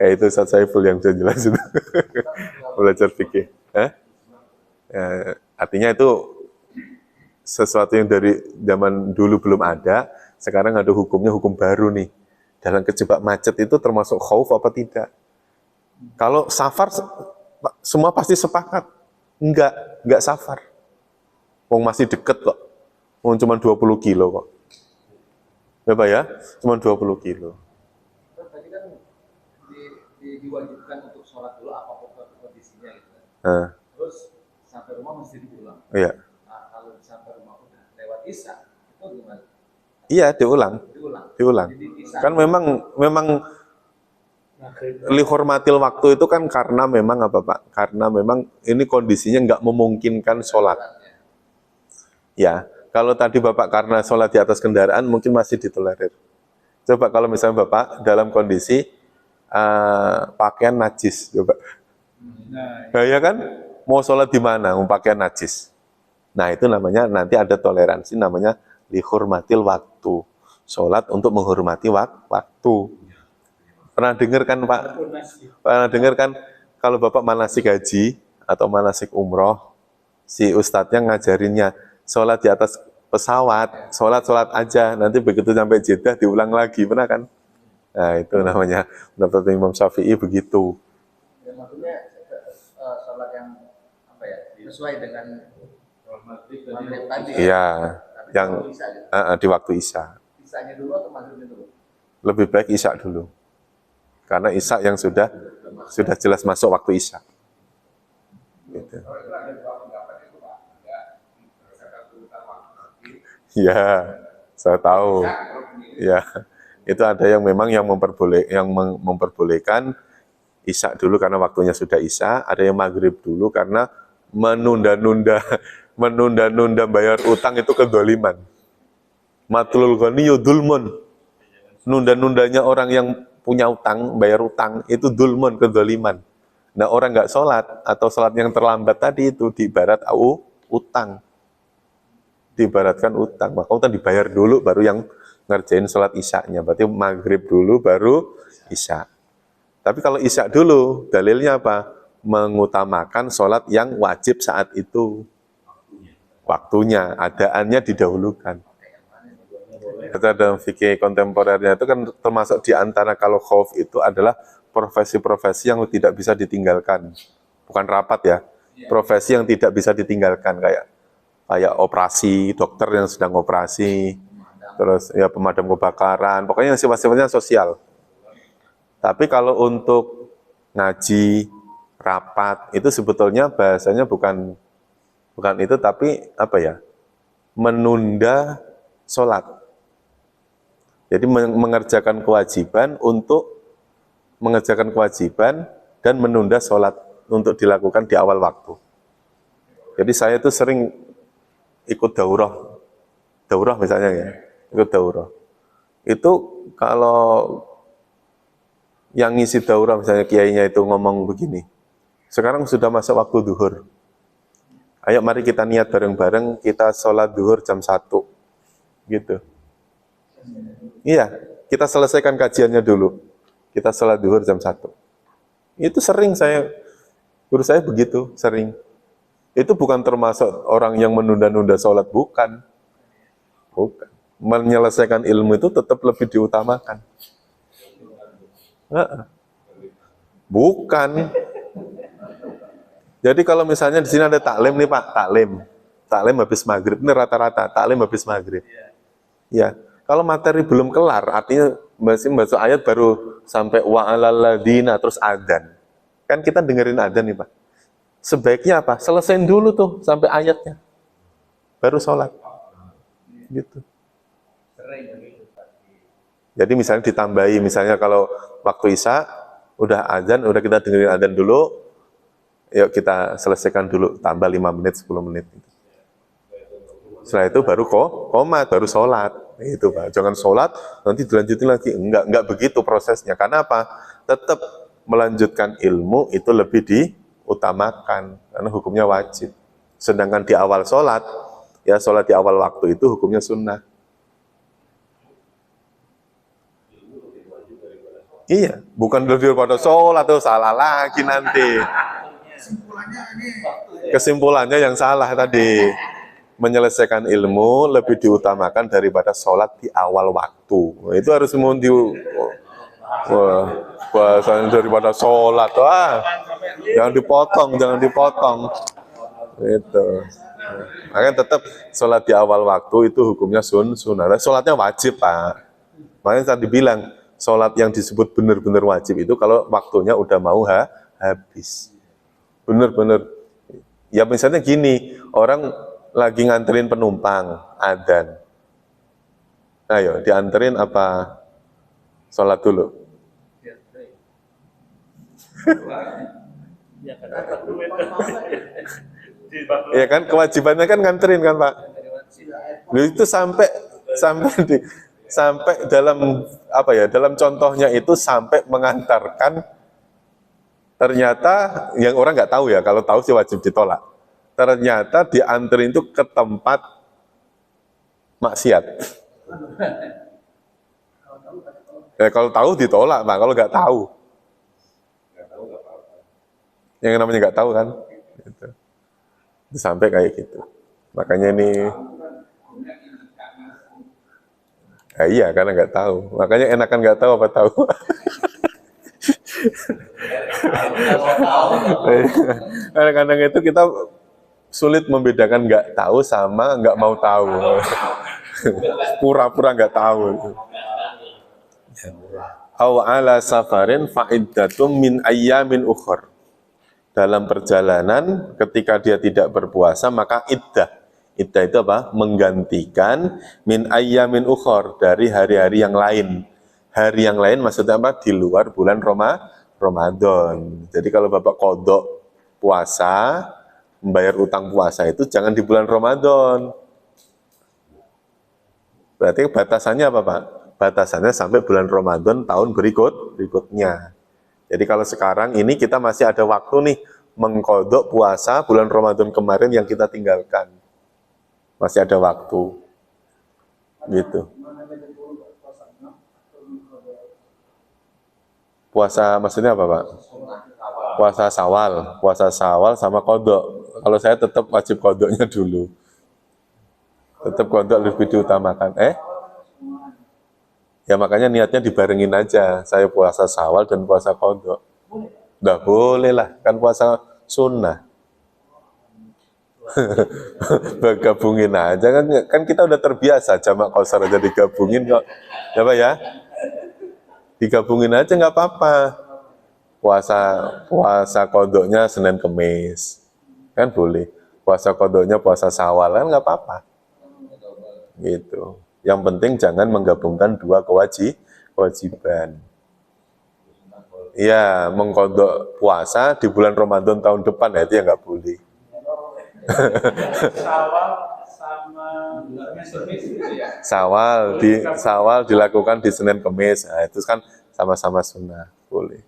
Ya itu Ustaz Saiful yang sudah jelas itu. Belajar fikih. Ya, artinya itu sesuatu yang dari zaman dulu belum ada, sekarang ada hukumnya, hukum baru nih. Dalam kejebak macet itu termasuk khauf apa tidak? Kalau safar, semua pasti sepakat. Enggak safar. Wong masih deket kok. Wong cuma 20 kilo kok. Ya Pak ya? Cuma 20 kilo. Tadi kan diwajibkan untuk sholat dulu apapun kondisinya gitu kan. Terus sampai rumah mesti diulang. Iya. Nah, kalau sampai rumah udah lewat isya, itu gimana? Iya, diulang. Kan memang lihormatil waktu itu kan karena memang apa Pak? Karena memang ini kondisinya nggak memungkinkan sholat. Ya, kalau tadi Bapak karena sholat di atas kendaraan mungkin masih ditolerir. Coba kalau misalnya Bapak dalam kondisi pakaian najis, coba. Nah, ya kan? Mau sholat di mana? Mau pakaian najis. Nah, itu namanya nanti ada toleransi, namanya lihormatil waktu. Sholat untuk menghormati waktu. Pernah dengar kan Pak? Pernah dengar kan kalau Bapak manasik haji atau manasik umroh, si ustadznya ngajarinnya sholat di atas pesawat, sholat aja, nanti begitu sampai Jeddah diulang lagi, pernah kan? Nah itu namanya menurut Imam Syafi'i begitu. Ya, maksudnya sholat yang apa ya, sesuai dengan maghrib tadi. Iya, yang di waktu isya. Isyanya dulu atau maghribnya dulu? Lebih baik isya dulu, karena isya yang sudah jelas masuk waktu isya. Gitu. Ya, saya tahu. Ya, itu ada yang memang yang memperbolehkan isya dulu karena waktunya sudah isya, ada yang maghrib dulu karena menunda-nunda bayar utang itu kedzaliman. Matlul ghani yudulmun. Nunda-nundanya orang yang punya utang, bayar utang itu dulmun, kedzaliman. Nah, orang nggak sholat atau sholat yang terlambat tadi itu diibarat utang. Diibaratkan utang, maka utang dibayar dulu baru yang ngerjain sholat isya'nya, berarti maghrib dulu baru isya'. Tapi kalau isya' dulu, dalilnya apa? Mengutamakan sholat yang wajib saat itu. Waktunya, adaannya didahulukan. Kita dalam fikih kontemporernya itu kan termasuk di antara kalau khauf itu adalah profesi-profesi yang tidak bisa ditinggalkan. Bukan rapat ya, profesi yang tidak bisa ditinggalkan kayak operasi, dokter yang sedang operasi, terus ya pemadam kebakaran, pokoknya yang sifatnya sosial. Tapi kalau untuk ngaji, rapat, itu sebetulnya bahasanya bukan itu, tapi apa ya, menunda sholat. Jadi mengerjakan kewajiban dan menunda sholat untuk dilakukan di awal waktu. Jadi saya itu sering ikut daurah misalnya ya, ikut daurah. Itu kalau yang ngisi daurah misalnya kiainya itu ngomong begini, sekarang sudah masuk waktu duhur. Ayo mari kita niat bareng-bareng, kita sholat duhur jam 1. Gitu. Iya, kita selesaikan kajiannya dulu. Kita sholat duhur jam 1. Itu sering guru saya begitu, sering. Itu bukan termasuk orang yang menunda-nunda sholat, bukan. menyelesaikan ilmu itu tetap lebih diutamakan. Bukan. Jadi kalau misalnya di sini ada taklim nih Pak, taklim habis maghrib, ini rata-rata taklim habis maghrib. Ya, kalau materi belum kelar, artinya masih masuk ayat baru sampai wa'alalladzina terus adzan. Kan kita dengerin adzan nih Pak. Sebaiknya apa? Selesaiin dulu tuh sampai ayatnya, baru sholat. Gitu. Jadi misalnya ditambahi, misalnya kalau waktu Isya udah adzan, udah kita dengerin adzan dulu, yuk kita selesaikan dulu, tambah 5 menit, 10 menit. Setelah itu baru qomat, baru sholat. Itu Pak, jangan sholat, nanti dilanjutin lagi. Enggak begitu prosesnya. Karena apa? Tetap melanjutkan ilmu itu lebih diutamakan, karena hukumnya wajib. Sedangkan di awal sholat, ya sholat di awal waktu itu hukumnya sunnah. Iya, bukan lebih daripada sholat tuh salah lagi nanti. Kesimpulannya yang salah tadi. Menyelesaikan ilmu lebih diutamakan daripada sholat di awal waktu. Itu harus mau bahasanya daripada sholat. Wah, jangan dipotong. Itu. Makanya tetap sholat di awal waktu itu hukumnya sunnah. Sholatnya wajib Pak. Makanya tadi bilang, sholat yang disebut benar-benar wajib itu kalau waktunya udah mau habis. Benar-benar. Ya misalnya gini, orang lagi nganterin penumpang, adzan. Ayo, dianterin apa sholat dulu? Ya kan, kewajibannya kan nganterin kan Pak. Itu sampai dalam apa ya? Dalam contohnya itu sampai mengantarkan. Ternyata yang orang nggak tahu ya, kalau tahu sih wajib ditolak. Ternyata dianterin itu ke tempat maksiat. Ya, kalau tahu ditolak, Pak. Kalau nggak tahu, yang namanya nggak tahu kan, gitu. Sampai kayak gitu. Makanya ini, ya iya karena nggak tahu. Makanya enakan nggak tahu apa tahu. Kadang-kadang itu kita sulit membedakan nggak tahu sama nggak mau tahu. Pura-pura nggak tahu. Aw ala safarin fa'iddatum min ayyamin ukhur. Dalam perjalanan ketika dia tidak berpuasa maka iddah. Iddah itu apa? Menggantikan min ayyamin ukhur, dari hari-hari yang lain. Hari yang lain maksudnya apa? Di luar bulan Ramadan. Jadi kalau Bapak kodok puasa, membayar utang puasa itu jangan di bulan Ramadan. Berarti batasannya apa Pak? Batasannya sampai bulan Ramadan tahun berikutnya. Jadi kalau sekarang ini kita masih ada waktu nih mengkodok puasa bulan Ramadan kemarin yang kita tinggalkan. Masih ada waktu. Gitu. Puasa maksudnya apa Pak? Puasa Syawal sama kodok. Kalau saya tetap wajib kodoknya dulu. Tetap kodok lebih diutamakan. Ya makanya niatnya dibarengin aja. Saya puasa Syawal dan puasa kodok. Udah boleh lah, kan puasa sunnah. Gabungin aja kan kita udah terbiasa jamak qashar aja digabungin kok. Ya Pak ya? Digabungin aja nggak apa-apa. Puasa kodoknya Senin Kemis. Kan boleh. Puasa kodoknya puasa Syawal kan nggak apa-apa. Gitu. Yang penting jangan menggabungkan dua kewajiban. Iya, mengkodok puasa di bulan Ramadan tahun depan, ya itu ya nggak boleh. Syawal dilakukan di Senin Kemis, nah, itu kan sama-sama sunnah, boleh.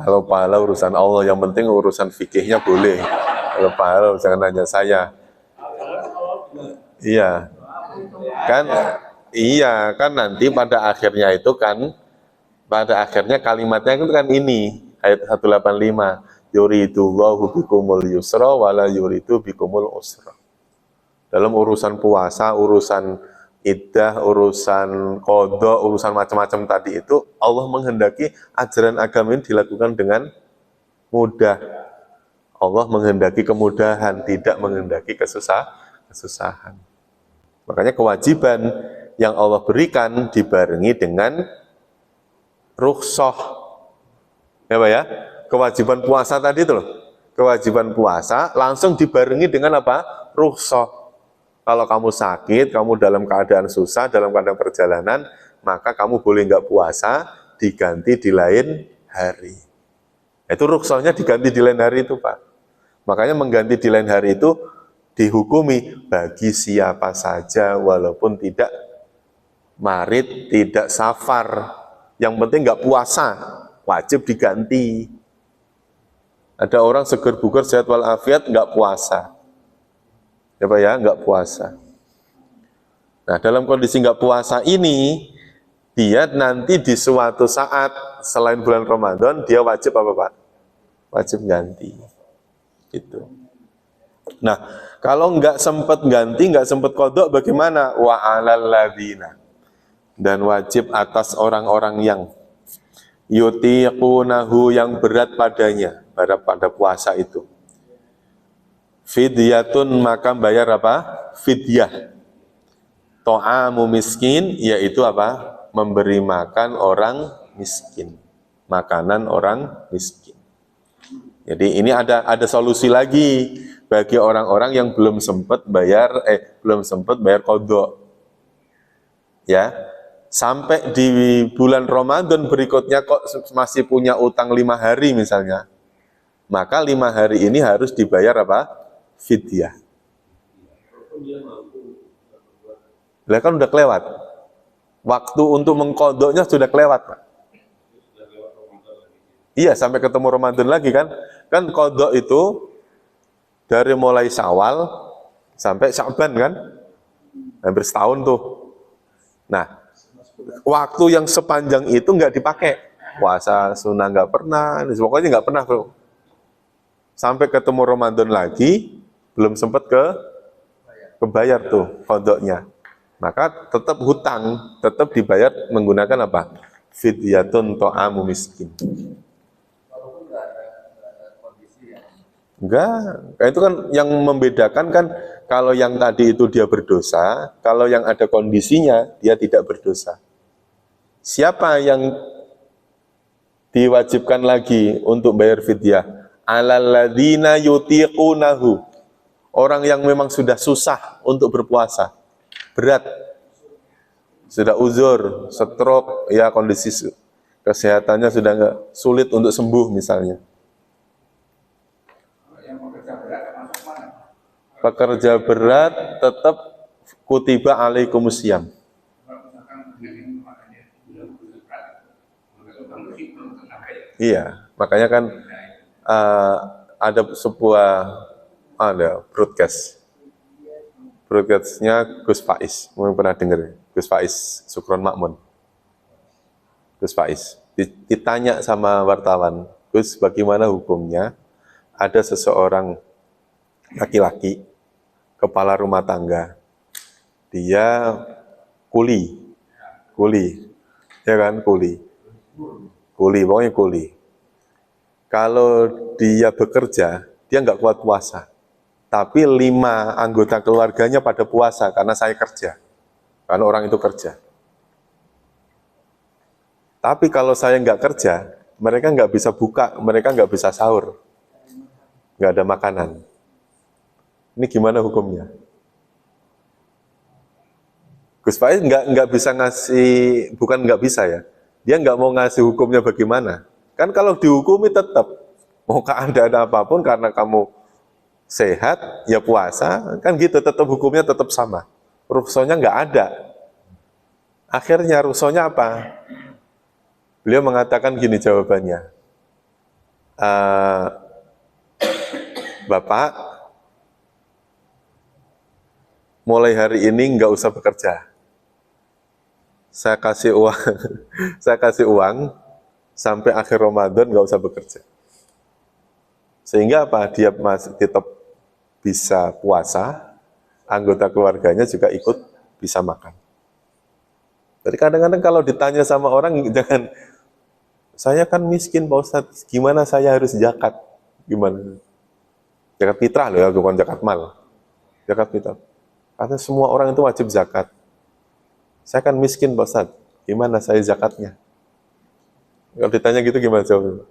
Kalau pahala urusan Allah, yang penting urusan fikihnya boleh. Kalau pahala jangan nanya saya. Iya, kan nanti pada akhirnya itu kan, pada akhirnya kalimatnya itu kan ini ayat 185, yuridullahu bikumul yusra wala yuridu bikumul usra. dalam urusan puasa, urusan iddah, urusan qadha, urusan macam-macam tadi itu, Allah menghendaki ajaran agama ini dilakukan dengan mudah. Allah menghendaki kemudahan, tidak menghendaki kesusahan. Makanya kewajiban yang Allah berikan dibarengi dengan rukhsah. Ya Pak ya? Kewajiban puasa tadi itu loh. Kewajiban puasa langsung dibarengi dengan apa? Rukhsah. Kalau kamu sakit, kamu dalam keadaan susah, dalam keadaan perjalanan, maka kamu boleh nggak puasa, diganti di lain hari. Itu rukhsahnya diganti di lain hari itu Pak. Makanya mengganti di lain hari itu dihukumi bagi siapa saja walaupun tidak marid, tidak safar. Yang penting nggak puasa, wajib diganti. Ada orang seger bugar sehat walafiat nggak puasa. Ya Pak ya, nggak puasa. Nah, dalam kondisi nggak puasa ini, dia nanti di suatu saat selain bulan Ramadan, dia wajib apa Pak? Wajib ganti. Gitu. Nah, kalau nggak sempat ganti, nggak sempat kodok, bagaimana? Wa 'alal ladzina. Dan wajib atas orang-orang yang yutiqunahu, yang berat padanya, pada puasa itu. Fidyatun, maka bayar apa? Fidyah. To'amu miskin, yaitu apa? Memberi makan orang miskin. Makanan orang miskin. Jadi ini ada solusi lagi bagi orang-orang yang belum sempat bayar qadha. Ya. Sampai di bulan Ramadan berikutnya kok masih punya utang 5 hari misalnya. Maka 5 hari ini harus dibayar apa? Fidyah. Lah kan udah kelewat. Waktu untuk mengkodoknya sudah kelewat, Pak. Iya, sampai ketemu Ramadan lagi kan. Kan kodok itu dari mulai Syawal sampai Sya'ban kan. Hampir setahun tuh. Nah, waktu yang sepanjang itu nggak dipakai. Puasa sunnah nggak pernah, pokoknya nggak pernah bro. Sampai ketemu Ramadan lagi, belum sempat kebayar tuh kodoknya. Maka tetap hutang, tetap dibayar menggunakan apa? Fidyatun to'amu miskin. Walaupun nggak ada kondisi ya. Enggak, itu kan yang membedakan kan kalau yang tadi itu dia berdosa, kalau yang ada kondisinya dia tidak berdosa. Siapa yang diwajibkan lagi untuk bayar fidyah? Alalladzina yutiqunahu. Orang yang memang sudah susah untuk berpuasa, berat, sudah uzur, stroke, ya kondisi kesehatannya sudah enggak sulit untuk sembuh misalnya. Yang pekerja berat masuk mana? Pekerja berat tetap kutiba alaikumusiyam. Kalau misalkan dengan makanya belum berat, belum tenaga ya. Iya, makanya kan ada broadcastnya Gus Faiz, mungkin pernah dengar, Gus Faiz Sukron Makmun. Gus Faiz ditanya sama wartawan, Gus, bagaimana hukumnya ada seseorang laki-laki kepala rumah tangga, dia kuli, ya kan, kuli, pokoknya kuli. Kalau dia bekerja, dia nggak kuat puasa. Tapi 5 anggota keluarganya pada puasa karena saya kerja. Karena orang itu kerja. Tapi kalau saya nggak kerja, mereka nggak bisa buka, mereka nggak bisa sahur. Nggak ada makanan. Ini gimana hukumnya? Gus Faiz nggak bisa ngasih, bukan nggak bisa ya. Dia nggak mau ngasih hukumnya bagaimana. Kan kalau dihukumi tetap, mau keadaan apapun karena kamu sehat, ya puasa, kan gitu, tetap hukumnya tetap sama. Rukhsahnya nggak ada. Akhirnya rukhsahnya apa? Beliau mengatakan gini jawabannya, Bapak, mulai hari ini nggak usah bekerja. Saya kasih uang sampai akhir Ramadan nggak usah bekerja. Sehingga apa? Dia masih tetap bisa puasa, anggota keluarganya juga ikut bisa makan. Jadi kadang-kadang kalau ditanya sama orang, jangan, saya kan miskin Pak Ustadz, gimana saya harus zakat? Gimana? Zakat fitrah loh ya, bukan zakat mal. Zakat fitrah. Karena semua orang itu wajib zakat. Saya kan miskin Pak Ustadz, gimana saya zakatnya? Kalau ditanya gitu gimana jawabnya?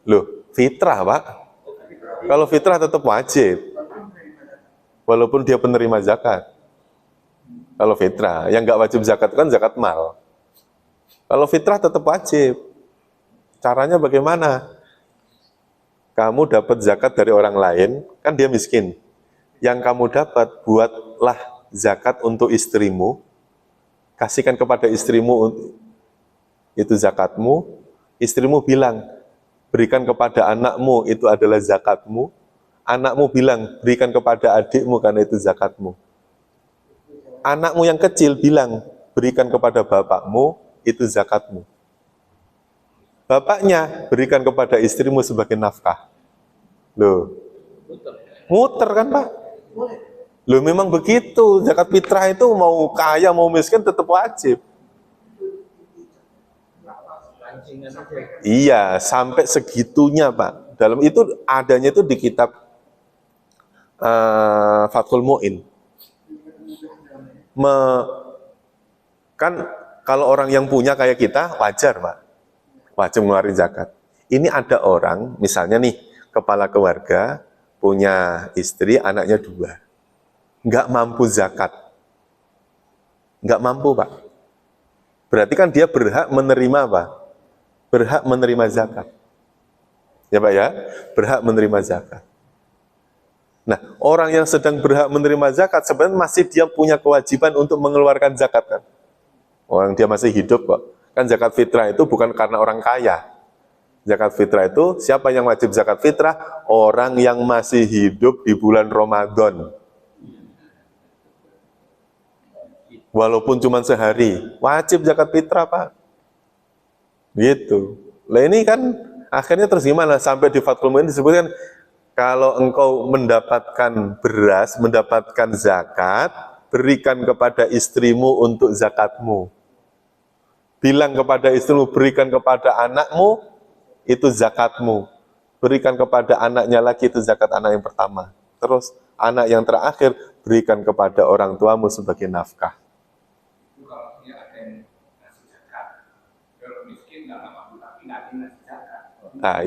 Loh, fitrah Pak. Kalau fitrah tetap wajib. Walaupun dia penerima zakat. Kalau fitrah, yang nggak wajib zakat kan zakat mal. Kalau fitrah tetap wajib. Caranya bagaimana? Kamu dapat zakat dari orang lain, kan dia miskin. Yang kamu dapat, buatlah zakat untuk istrimu, kasihkan kepada istrimu, itu zakatmu. Istrimu bilang, berikan kepada anakmu, itu adalah zakatmu. Anakmu bilang, berikan kepada adikmu karena itu zakatmu. Anakmu yang kecil bilang, berikan kepada bapakmu, itu zakatmu. Bapaknya berikan kepada istrimu sebagai nafkah. Loh, muter kan Pak? Loh memang begitu, zakat fitrah itu mau kaya mau miskin tetap wajib. Iya, sampai segitunya Pak. Dalam itu adanya itu di kitab Fathul Mu'in. Kan kalau orang yang punya kayak kita wajar Pak, wajib ngeluarin zakat. Ini ada orang, misalnya nih kepala keluarga punya istri, anaknya 2, nggak mampu zakat, nggak mampu Pak. Berarti kan dia berhak menerima apa? Berhak menerima zakat. Ya Pak ya, berhak menerima zakat. Nah, orang yang sedang berhak menerima zakat sebenarnya masih dia punya kewajiban untuk mengeluarkan zakat kan. Orang dia masih hidup kok. Kan zakat fitrah itu bukan karena orang kaya. Zakat fitrah itu siapa yang wajib zakat fitrah? Orang yang masih hidup di bulan Ramadan. Walaupun cuma sehari, wajib zakat fitrah Pak. Gitu. Lah ini kan akhirnya terus gimana? Sampai di Fathul Mu'in disebutkan, kalau engkau mendapatkan beras, mendapatkan zakat, berikan kepada istrimu untuk zakatmu. Bilang kepada istrimu, berikan kepada anakmu, itu zakatmu. Berikan kepada anaknya lagi, itu zakat anak yang pertama. Terus anak yang terakhir, berikan kepada orang tuamu sebagai nafkah. Itu kalau dia ada yang ngasih zakat, kalau miskin nggak mampu tapi nggak ada ngasih zakat. Nah,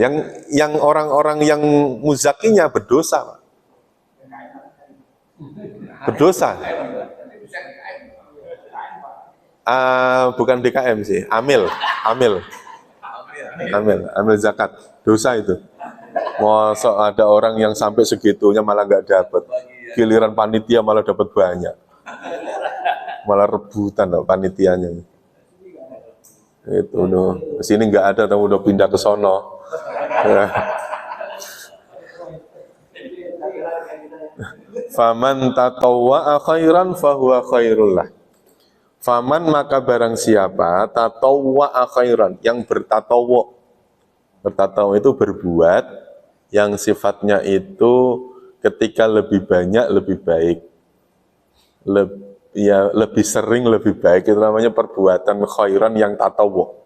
yang orang-orang yang muzakinya berdosa, berdosa. Bukan DKM sih, amil zakat, dosa itu. Masa ada orang yang sampai segitunya malah nggak dapat, giliran panitia malah dapat banyak, malah rebutan loh panitianya. Itu loh, sini nggak ada, tahu udah pindah ke sono. Faman tatawwa'a khairan fahuwa khairul lah. Faman maka barang siapa tatawwa'a khairan, yang bertatawu. Bertatawu itu berbuat yang sifatnya itu ketika lebih banyak lebih baik. Lebih sering lebih baik, itu namanya perbuatan khairan yang tatawu.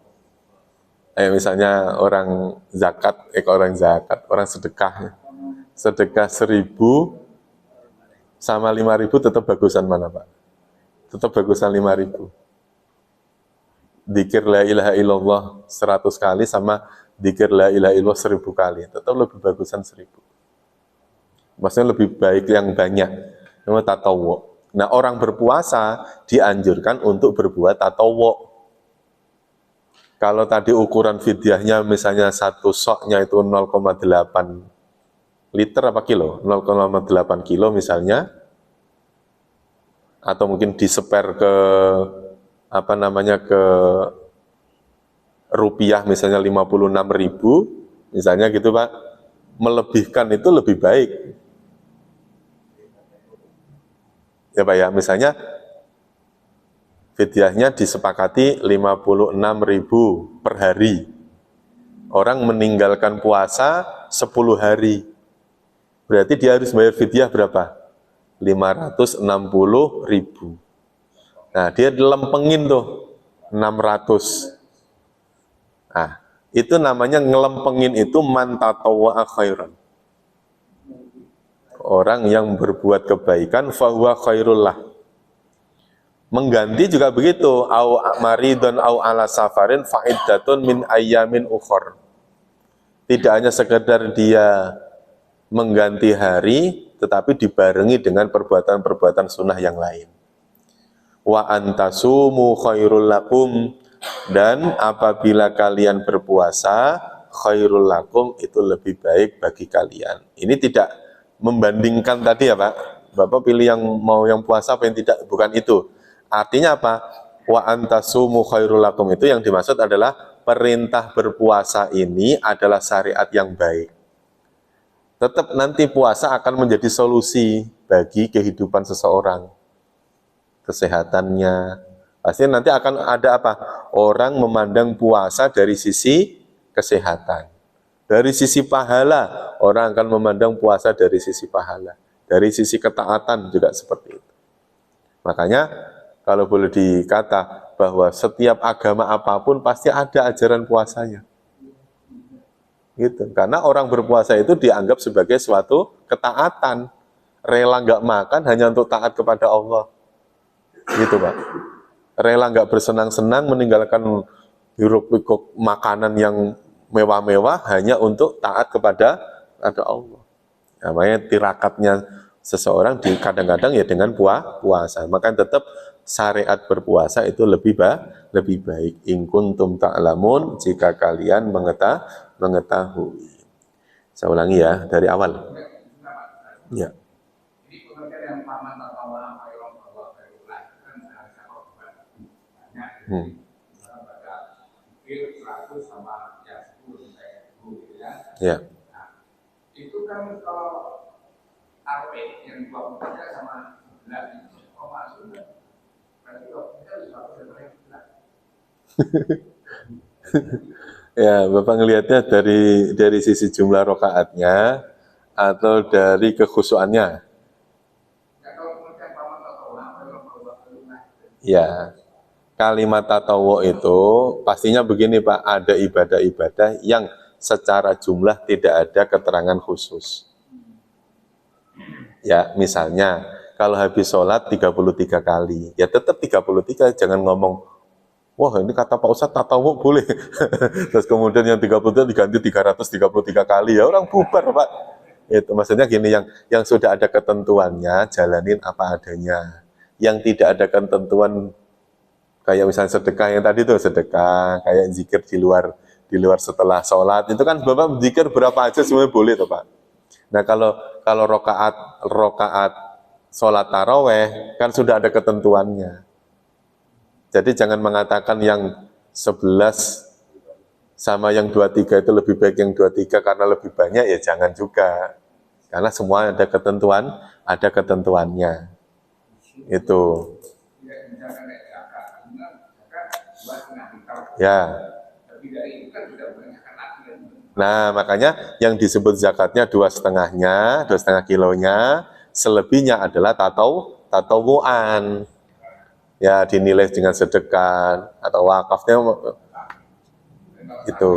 Misalnya orang orang sedekah. Sedekah 1.000 sama 5.000 tetap bagusan mana Pak? Tetap bagusan 5.000. Dzikir la ilaha illallah 100 kali sama dzikir la ilaha illallah 1.000 kali. Tetap lebih bagusan 1.000. Maksudnya lebih baik yang banyak. Namanya tatawu. Nah, orang berpuasa dianjurkan untuk berbuat tatawu. Kalau tadi ukuran fidyahnya misalnya satu soknya itu 0,8 liter apa kilo? 0,8 kilo misalnya, atau mungkin diseper ke ke rupiah misalnya 56.000 misalnya gitu Pak, melebihkan itu lebih baik ya Pak ya. Misalnya fidyahnya disepakati 56.000 per hari, Orang meninggalkan puasa 10 hari. Berarti dia harus bayar fidyah berapa? 560.000. Nah, dia dilempengin tuh 600. Nah, itu namanya ngelempengin itu man tatawwa'a khairan. Orang yang berbuat kebaikan fahuwa khairul lah. Mengganti juga begitu, au maridun au ala safarin fa'iddatun min ayyamin ukhor. Tidak hanya sekedar dia mengganti hari, tetapi dibarengi dengan perbuatan-perbuatan sunnah yang lain. Wa antasumu khairul lakum, dan apabila kalian berpuasa, khairul lakum, itu lebih baik bagi kalian. Ini tidak membandingkan tadi ya Pak, Bapak pilih yang mau yang puasa apa yang tidak, bukan itu. Artinya apa? Wa antasumu khairul lakum, itu yang dimaksud adalah perintah berpuasa ini adalah syariat yang baik. Tetap nanti puasa akan menjadi solusi bagi kehidupan seseorang. Kesehatannya. Pasti nanti akan ada apa? Orang memandang puasa dari sisi kesehatan. Dari sisi pahala, orang akan memandang puasa dari sisi pahala. Dari sisi ketaatan juga seperti itu. Makanya kalau boleh dikata bahwa setiap agama apapun pasti ada ajaran puasanya. Gitu. Karena orang berpuasa itu dianggap sebagai suatu ketaatan. Rela nggak makan hanya untuk taat kepada Allah. Gitu Pak. Rela nggak bersenang-senang meninggalkan hiruk-pikuk makanan yang mewah-mewah hanya untuk taat kepada Allah. Namanya tirakatnya seseorang kadang-kadang ya dengan puasa. Maka tetap syariat berpuasa itu lebih baik. In kuntum ta'lamun, jika kalian mengetahui. Saya ulangi ya dari awal. Ya. Jadi pengertian yang paman tatawwa khairan bahwa khairulah kan harusnya korban. Baca fikir 100 sama ya 10 saya 10 gitu ya. Ya. Nah, itu kan kalau arpe yang 24 sama 11 itu koma sudah. Berarti kalau kita bisa bermain 11. Ya, Bapak ngelihatnya dari sisi jumlah rokaatnya atau dari kekhusyuannya? Ya, kalimat tatawu itu pastinya begini Pak, ada ibadah-ibadah yang secara jumlah tidak ada keterangan khusus. Ya, misalnya kalau habis sholat 33 kali, ya tetap 33, jangan ngomong, wah ini kata Pak Ustadz tatawu boleh. Terus kemudian yang 33 diganti 333 kali, ya orang bubar Pak. Itu maksudnya gini, yang sudah ada ketentuannya, jalanin apa adanya. Yang tidak ada ketentuan, kayak misalnya sedekah yang tadi tuh, sedekah, kayak zikir di luar setelah sholat, itu kan Bapak zikir berapa aja semuanya boleh tuh Pak. Nah kalau rokaat sholat taraweh, kan sudah ada ketentuannya. Jadi jangan mengatakan yang 11 sama yang 23 itu lebih baik yang 23 karena lebih banyak, ya jangan juga. Karena semua ada ketentuannya. Itu. Ya. Nah, makanya yang disebut zakatnya 2,5-nya, 2,5 kilonya, selebihnya adalah tatawuan. Ya, dinilai dengan sedekah atau wakafnya itu.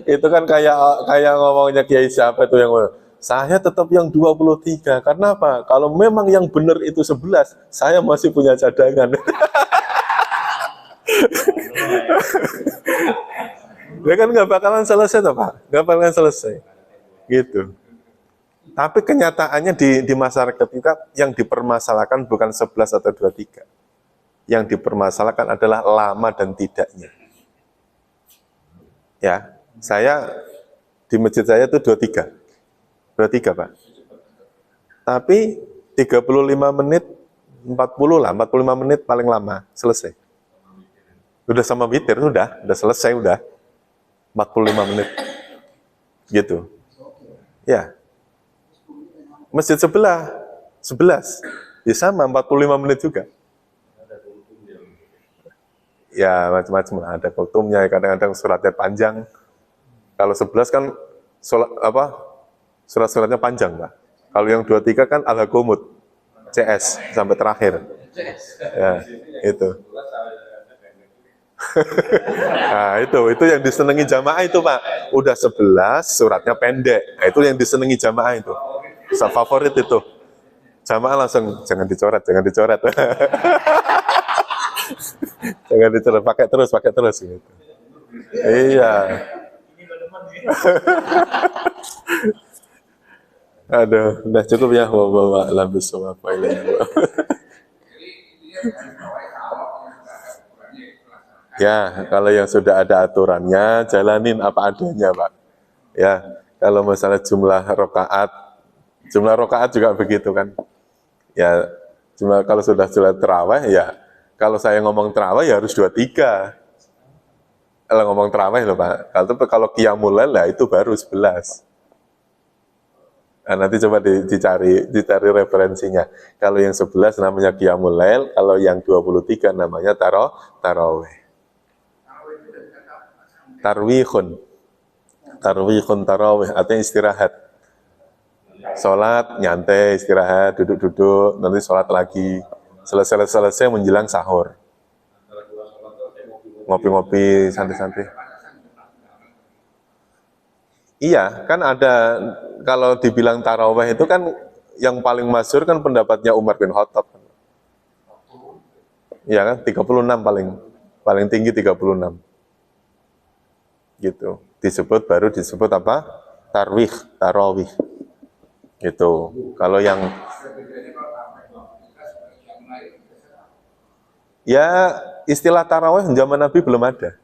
Itu kan kayak ngomongnya Kiai siapa itu yang saya tetap yang 23. Karena apa? Kalau memang yang benar itu 11, saya masih punya cadangan. Ya kan nggak bakalan selesai toh Pak? Nggak bakalan selesai. Gitu. Tapi kenyataannya di masyarakat kita yang dipermasalahkan bukan 11 atau 23. Yang dipermasalahkan adalah lama dan tidaknya. Ya, saya di masjid saya itu 23 Pak. Tapi 35 menit, 45 menit paling lama, selesai. Udah sama witir, udah selesai, udah 45 menit. Gitu. Ya. Masjid sebelah, 11. Ya sama, 45 menit juga. Ya macam-macam lah, ada kultumnya, kadang-kadang suratnya panjang. Kalau 11 kan surat-suratnya panjang, Pak. Kalau yang 23 kan Al-Hakumut, CS sampai terakhir. Ya, itu. Nah, itu yang disenangi jamaah itu, Pak. Udah 11, suratnya pendek. Nah, itu yang disenangi jamaah itu. Favorit itu. Jamaah langsung, jangan dicoret, jangan dicoret. Jangan dicoret, pakai terus gitu. Iya. Aduh, udah cukup ya, bawa labis semua apa ini. Ya, kalau yang sudah ada aturannya, jalanin apa adanya, Pak. Ya, kalau misalnya jumlah rokaat juga begitu kan. Ya, kalau sudah terawih, ya, kalau saya ngomong terawih ya harus 23. Kalau ngomong terawih loh, Pak. Kalau qiyamul lail lah itu baru 11. Nah, nanti coba dicari referensinya. Kalau yang 11 namanya qiyamul lail, kalau yang 23 namanya tarawih. Tarwihun tarawih, artinya istirahat. Sholat, nyantai, istirahat, duduk-duduk, nanti sholat lagi. Selesai menjelang sahur. Ngopi-ngopi, santai-santai. Iya, kan ada, kalau dibilang tarawih itu kan, yang paling masyhur kan pendapatnya Umar bin Khattab. Iya kan, 36 paling tinggi 36. Gitu. Baru disebut apa? Tarawih. Gitu. Kalau yang ya istilah tarawih zaman Nabi belum ada.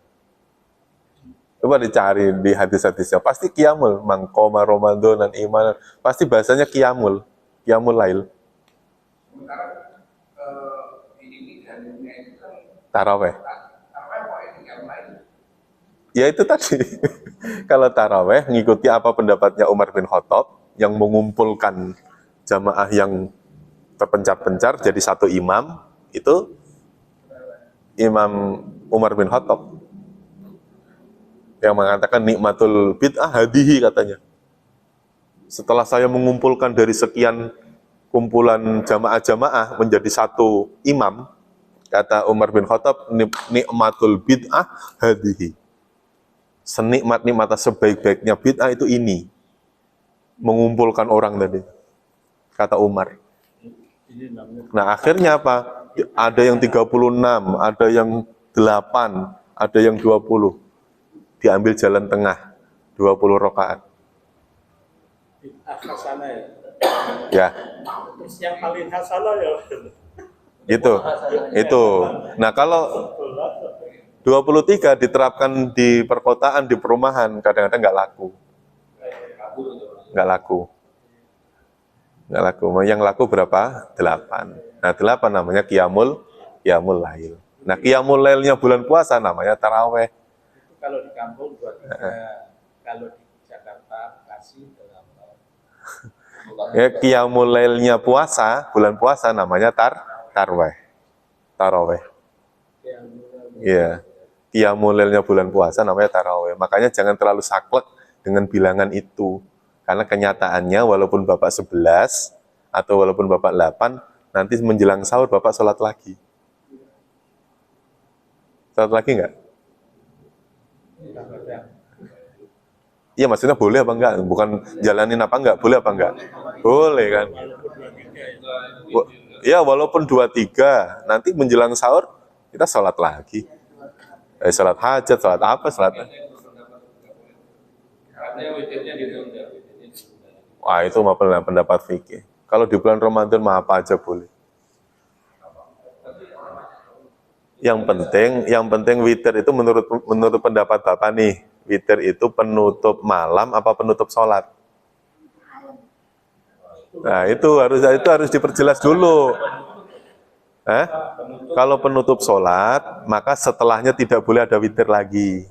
Coba dicari di hadis-hadisnya. Pasti qiyamul, mangqoma Ramadan dan iman. Pasti bahasanya qiyamul lail. Tarawih. Ya itu tadi. Kalau taraweh mengikuti apa pendapatnya Umar bin Khattab yang mengumpulkan jamaah yang terpencar-pencar jadi satu imam, itu Imam Umar bin Khattab yang mengatakan nikmatul bid'ah hadihi katanya. Setelah saya mengumpulkan dari sekian kumpulan jamaah-jamaah menjadi satu imam, kata Umar bin Khattab, nikmatul bid'ah hadihi. Senikmat-nikmat sebaik-baiknya bid'ah itu ini. Mengumpulkan orang tadi. Kata Umar. Nah akhirnya apa? Ada yang 36, ada yang 8, ada yang 20. Diambil jalan tengah. 20 rakaat. Hasanah ya. Ya. Terus yang paling hasanah ya. Itu. Nah kalau 23 diterapkan di perkotaan, di perumahan, kadang-kadang nggak laku. Yang laku berapa? 8. Nah 8 namanya qiyamul lail. Nah qiyamul lailnya bulan puasa namanya taraweh. Itu kalau di kampung 23. Kalau di Jakarta, Bekasi 8. Ya qiyamul lailnya puasa, bulan puasa namanya taraweh. Iya. Qiyamul lailnya bulan puasa namanya tarawih. Makanya jangan terlalu saklek dengan bilangan itu. Karena kenyataannya walaupun Bapak 11 atau walaupun Bapak 8, nanti menjelang sahur Bapak sholat lagi. Sholat lagi enggak? Iya maksudnya boleh apa enggak? Bukan jalanin apa enggak, boleh apa enggak? Boleh kan? Ya walaupun 23, nanti menjelang sahur kita sholat lagi. Sholat hajat, sholat apa, wah itu mah pendapat fikih. Kalau di bulan Ramadan mah apa aja boleh. Yang penting witir itu menurut pendapat Bapak nih, witir itu penutup malam apa penutup sholat? Nah itu harus diperjelas dulu. Kalau penutup sholat, maka setelahnya tidak boleh ada witir lagi.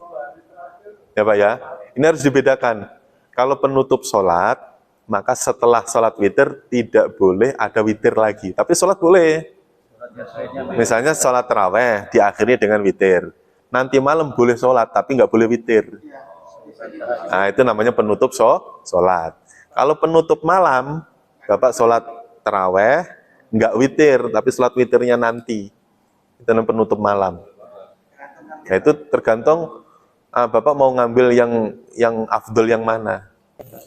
Ya Pak ya, ini harus dibedakan. Kalau penutup sholat, maka setelah sholat witir tidak boleh ada witir lagi. Tapi sholat boleh. Misalnya sholat taraweh diakhiri dengan witir. Nanti malam boleh sholat, tapi nggak boleh witir. Nah, itu namanya penutup sholat. Kalau penutup malam, Bapak sholat taraweh, nggak witir, tapi sholat witirnya nanti. Itu namanya penutup malam. Nah, itu tergantung Bapak mau ngambil yang afdol yang mana.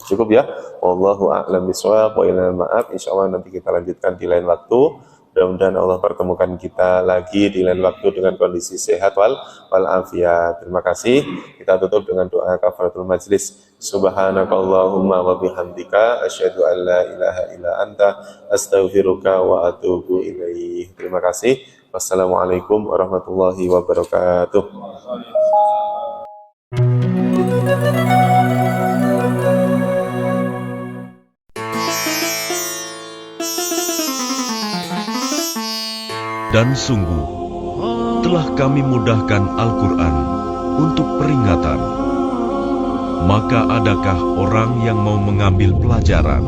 Cukup ya. Wallahu a'lam bishawab wa ilal ma'ab. Insyaallah nanti kita lanjutkan di lain waktu. Mudah-mudahan Allah pertemukan kita lagi di lain waktu dengan kondisi sehat wal afiat. Terima kasih. Kita tutup dengan doa kafaratul majlis. Subhanakallahumma wa bihamdika asyhadu an la ilaha illa anta astaghfiruka wa atubu ilaih. Terima kasih. Wassalamualaikum warahmatullahi wabarakatuh. Dan sungguh, telah kami mudahkan Al-Quran untuk peringatan. Maka adakah orang yang mau mengambil pelajaran?